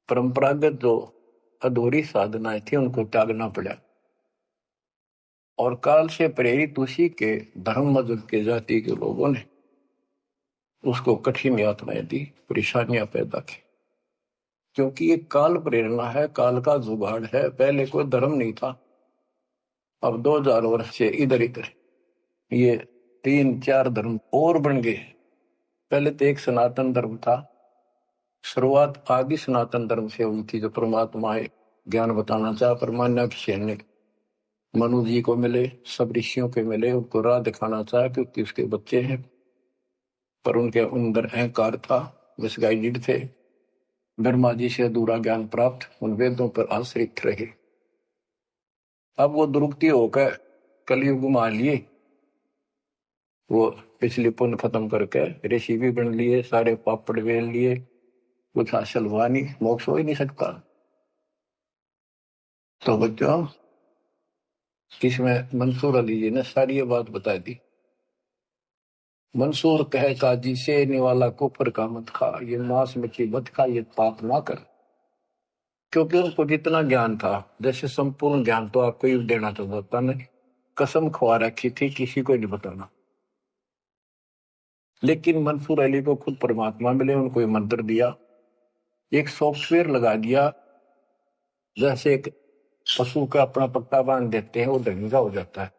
परंपरागत जो अधूरी साधनाएं थी उनको त्यागना पड़ा। और काल से प्रेरित उसी के धर्म मजहब के जाति के लोगों ने उसको कठिन यातनाएं दी, परेशानियां पैदा की। क्योंकि ये काल प्रेरणा है, काल का जुगाड़ है। पहले कोई धर्म नहीं था, अब 2000 वर्ष से इधर इधर ये 3-4 धर्म और बन गए। पहले तो एक सनातन धर्म था, शुरुआत आदि सनातन धर्म से हुई थी, जो परमात्मा ज्ञान बताना चाहा परमान्या सेन ने। मनु जी को मिले, सब ऋषियों के मिले, उनको राह दिखाना चाहा क्योंकि उसके बच्चे हैं, पर उनके अंदर अहंकार था, मिसगाइडेड थे। ब्रह्मा जी से अधूरा ज्ञान प्राप्त, उन वेदों पर आश्रित रहे। अब वो दुरुक्ति होकर कलयुग में आ लिए, वो पिछली पुण्य खत्म करके ऋषि भी बन लिए, सारे पापड़ वेल लिए, कुछ हासिल हुआ नहीं, मोक्ष हो ही नहीं सकता। तो बच्चों, इसमें मंसूर अली जी ने सारी ये बात बता दी। मंसूर कहे काजी से निवाला कुफर का मत खा, ये मांस मछली मत खा, ये पाप ना कर। क्योंकि उनको जितना ज्ञान था, जैसे संपूर्ण ज्ञान तो आपको ही देना चाहता नहीं, कसम खवा रखी थी किसी को नहीं बताना। लेकिन मंसूर अली को खुद परमात्मा मिले, उनको ये मंत्र दिया, एक सॉफ्टवेयर लगा दिया, जैसे एक पशु का अपना पट्टा बांध देते हैं, वो ढंगा हो जाता है।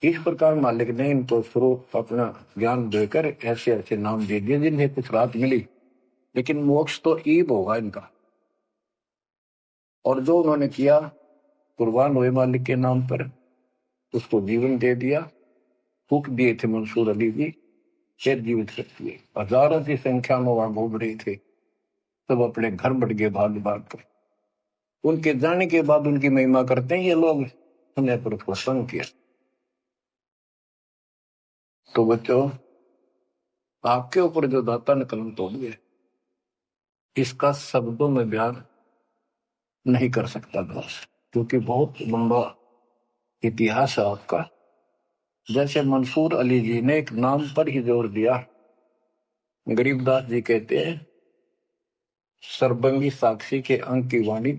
इस प्रकार मालिक ने इनको शुरू अपना ज्ञान देकर ऐसे ऐसे नाम दे दिए जिन्हें कुछ राहत मिली, लेकिन मोक्ष तो ईब होगा इनका। और जो उन्होंने किया, कुर्बान हुए मालिक के नाम पर, उसको जीवन दे दिया। फूक दिए थे मंसूर अली जी, फिर जीवित कर दिए। हजारों की संख्या में वहां घूम रहे थे, सब अपने घर बढ़ गए भाग भाग कर। उनके जाने के बाद उनकी महिमा करते हैं ये लोग, हमने पर उसको संग किया। तो बच्चों, आपके ऊपर जो दाता ने कलम तोड़ दिया, इसका शब्दों में बयान नहीं कर सकता बस, क्योंकि बहुत लंबा इतिहास है आपका। जैसे मंसूर अली जी ने एक नाम पर ही जोर दिया। गरीबदास जी कहते हैं, सरबंगी साक्षी के अंक की वाणी,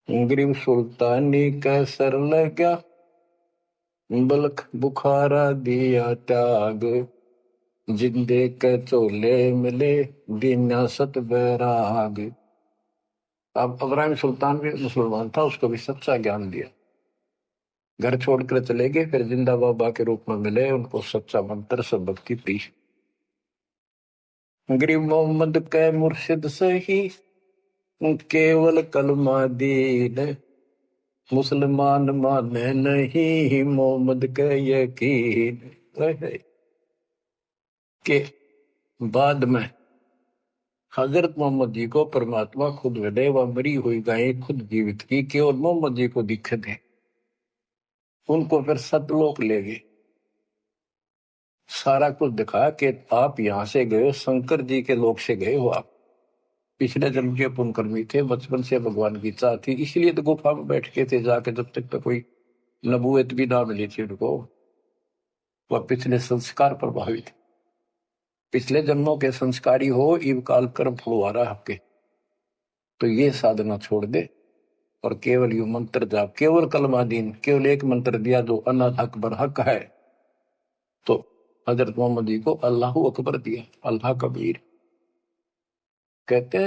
गरीब सुल्तानी का सर लगा, बलख बुखारा दिया त्याग, जिंदे के चोले मिले दीना सत बैराग। अब इब्राहिम सुल्तान भी मुसलमान था, उसको भी सच्चा ज्ञान दिया। घर छोड़कर चले गए, फिर जिंदा बाबा के रूप में मिले, उनको सच्चा मंत्र सब भक्ति प्री। गरीब मोहम्मद के मुर्शिद सही, केवल कलमा दीन, मुसलमान माने नहीं मोहम्मद के यकीन। के बाद में हजरत मोहम्मद जी को परमात्मा खुद मिले, वह मरी हुई गायें खुद जीवित की, केवल मोहम्मद जी को दिखे थे। उनको फिर सतलोक ले गए, सारा कुछ दिखाया कि आप यहां से गए हो, शंकर जी के लोक से गए हो, आप पिछले जन्म के पुण्यकर्मी थे, बचपन से भगवान की चाह थी, इसलिए तो गुफा में बैठ के थे जाके, जब तक तो कोई नबूवत भी ना मिली थी उनको। वह पिछले संस्कार प्रभावित, पिछले जन्मों के संस्कारी हो, इव काल कर्म फुलवारा आपके। तो ये साधना छोड़ दे और केवल यू मंत्र जाप, केवल कलमादीन, केवल एक मंत्र दिया जो अनाथ अकबर हक है। तो हजरत मोहम्मद जी को अल्लाह अकबर दिया, अल्लाह कबीर। कहते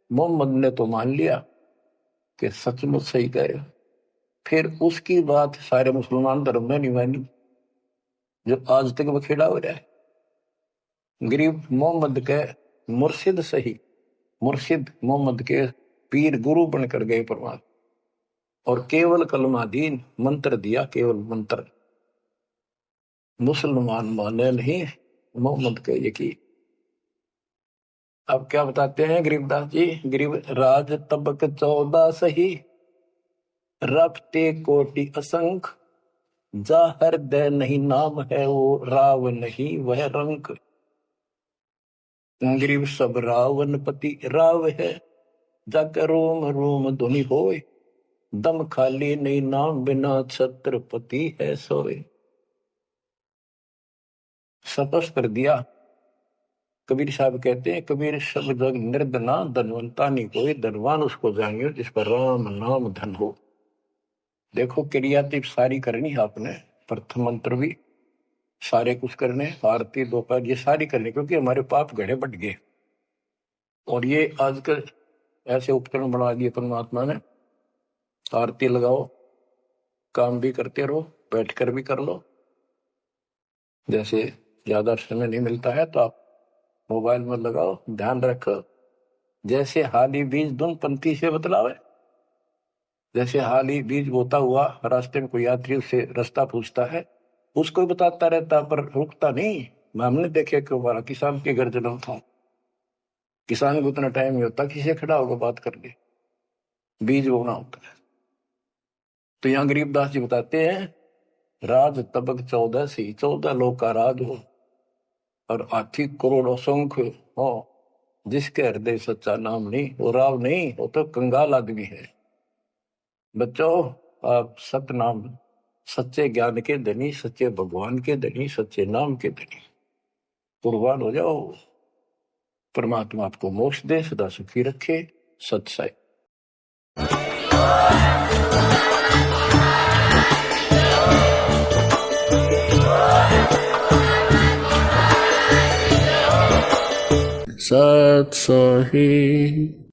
मोहम्मद ने तो मान लिया कि सचमुच सही कहे, फिर उसकी बात सारे मुसलमान धर्म में नहीं मानी, जो आज तक बखेड़ा हो रहा है। गरीब मोहम्मद के मुर्शिद सही, मुर्शिद मोहम्मद के पीर गुरु बनकर गए परमात्मा, और केवल कलमादीन मंत्र दिया, केवल मंत्र। मुसलमान माने नहीं मोहम्मद के यकीन। अब क्या बताते हैं गरीबदास जी, गरीब राज तबक 14 सही, रफ्ते कोटि असंख, जा हृदय नहीं नाम है वो राव नहीं वह रंक। गरीब सब रावण पति राव है, जाकर रोम रोम धुनि होए, दम खाली नहीं नाम बिना छत्रपति है सोए। सपस कर दिया। कबीर साहब कहते हैं, कबीर सब जग निर्धना, धनवंता नहीं कोई, धनवान उसको जानियो जिस पर राम नाम धन हो। देखो क्रियातिप सारी करनी है आपने, प्रथम मंत्र भी सारे कुछ करने, आरती दोपहर ये सारी करनी, क्योंकि हमारे पाप घड़े बढ़ गए। और ये आजकल ऐसे उपकरण बना दिए परमात्मा ने, आरती लगाओ, काम भी करते रहो, बैठकर भी कर लो। जैसे ज्यादा समय नहीं मिलता है तो आप मोबाइल में लगाओ, ध्यान रखो, जैसे हाली बीज धुन पंक्ति से बतलावे, जैसे हाल ही बीज बोता हुआ रास्ते में कोई यात्री उससे रास्ता पूछता है, उसको ही बताता रहता पर रुकता नहीं। हमने देखे कि हमारा किसान के घर जन्म था, किसान को उतना टाइम नहीं होता किसी से खड़ा होगा बात करके, बीज बोना होता है। तो यहाँ गरीबदास जी बताते हैं, राज तबक 14 सी, 14 लोग का राज हो और हाथी करोड़ों संख्य हो, जिसके हृदय सच्चा नाम नहीं, वो राव नहीं, वो तो कंगाल आदमी है। बच्चों, आप सत्य नाम, सच्चे ज्ञान के धनी, सच्चे भगवान के धनी, सच्चे नाम के धनी कुर्बान हो जाओ। परमात्मा आपको मोक्ष दे, सदा सुखी रखे। सत्संग। सत्संग।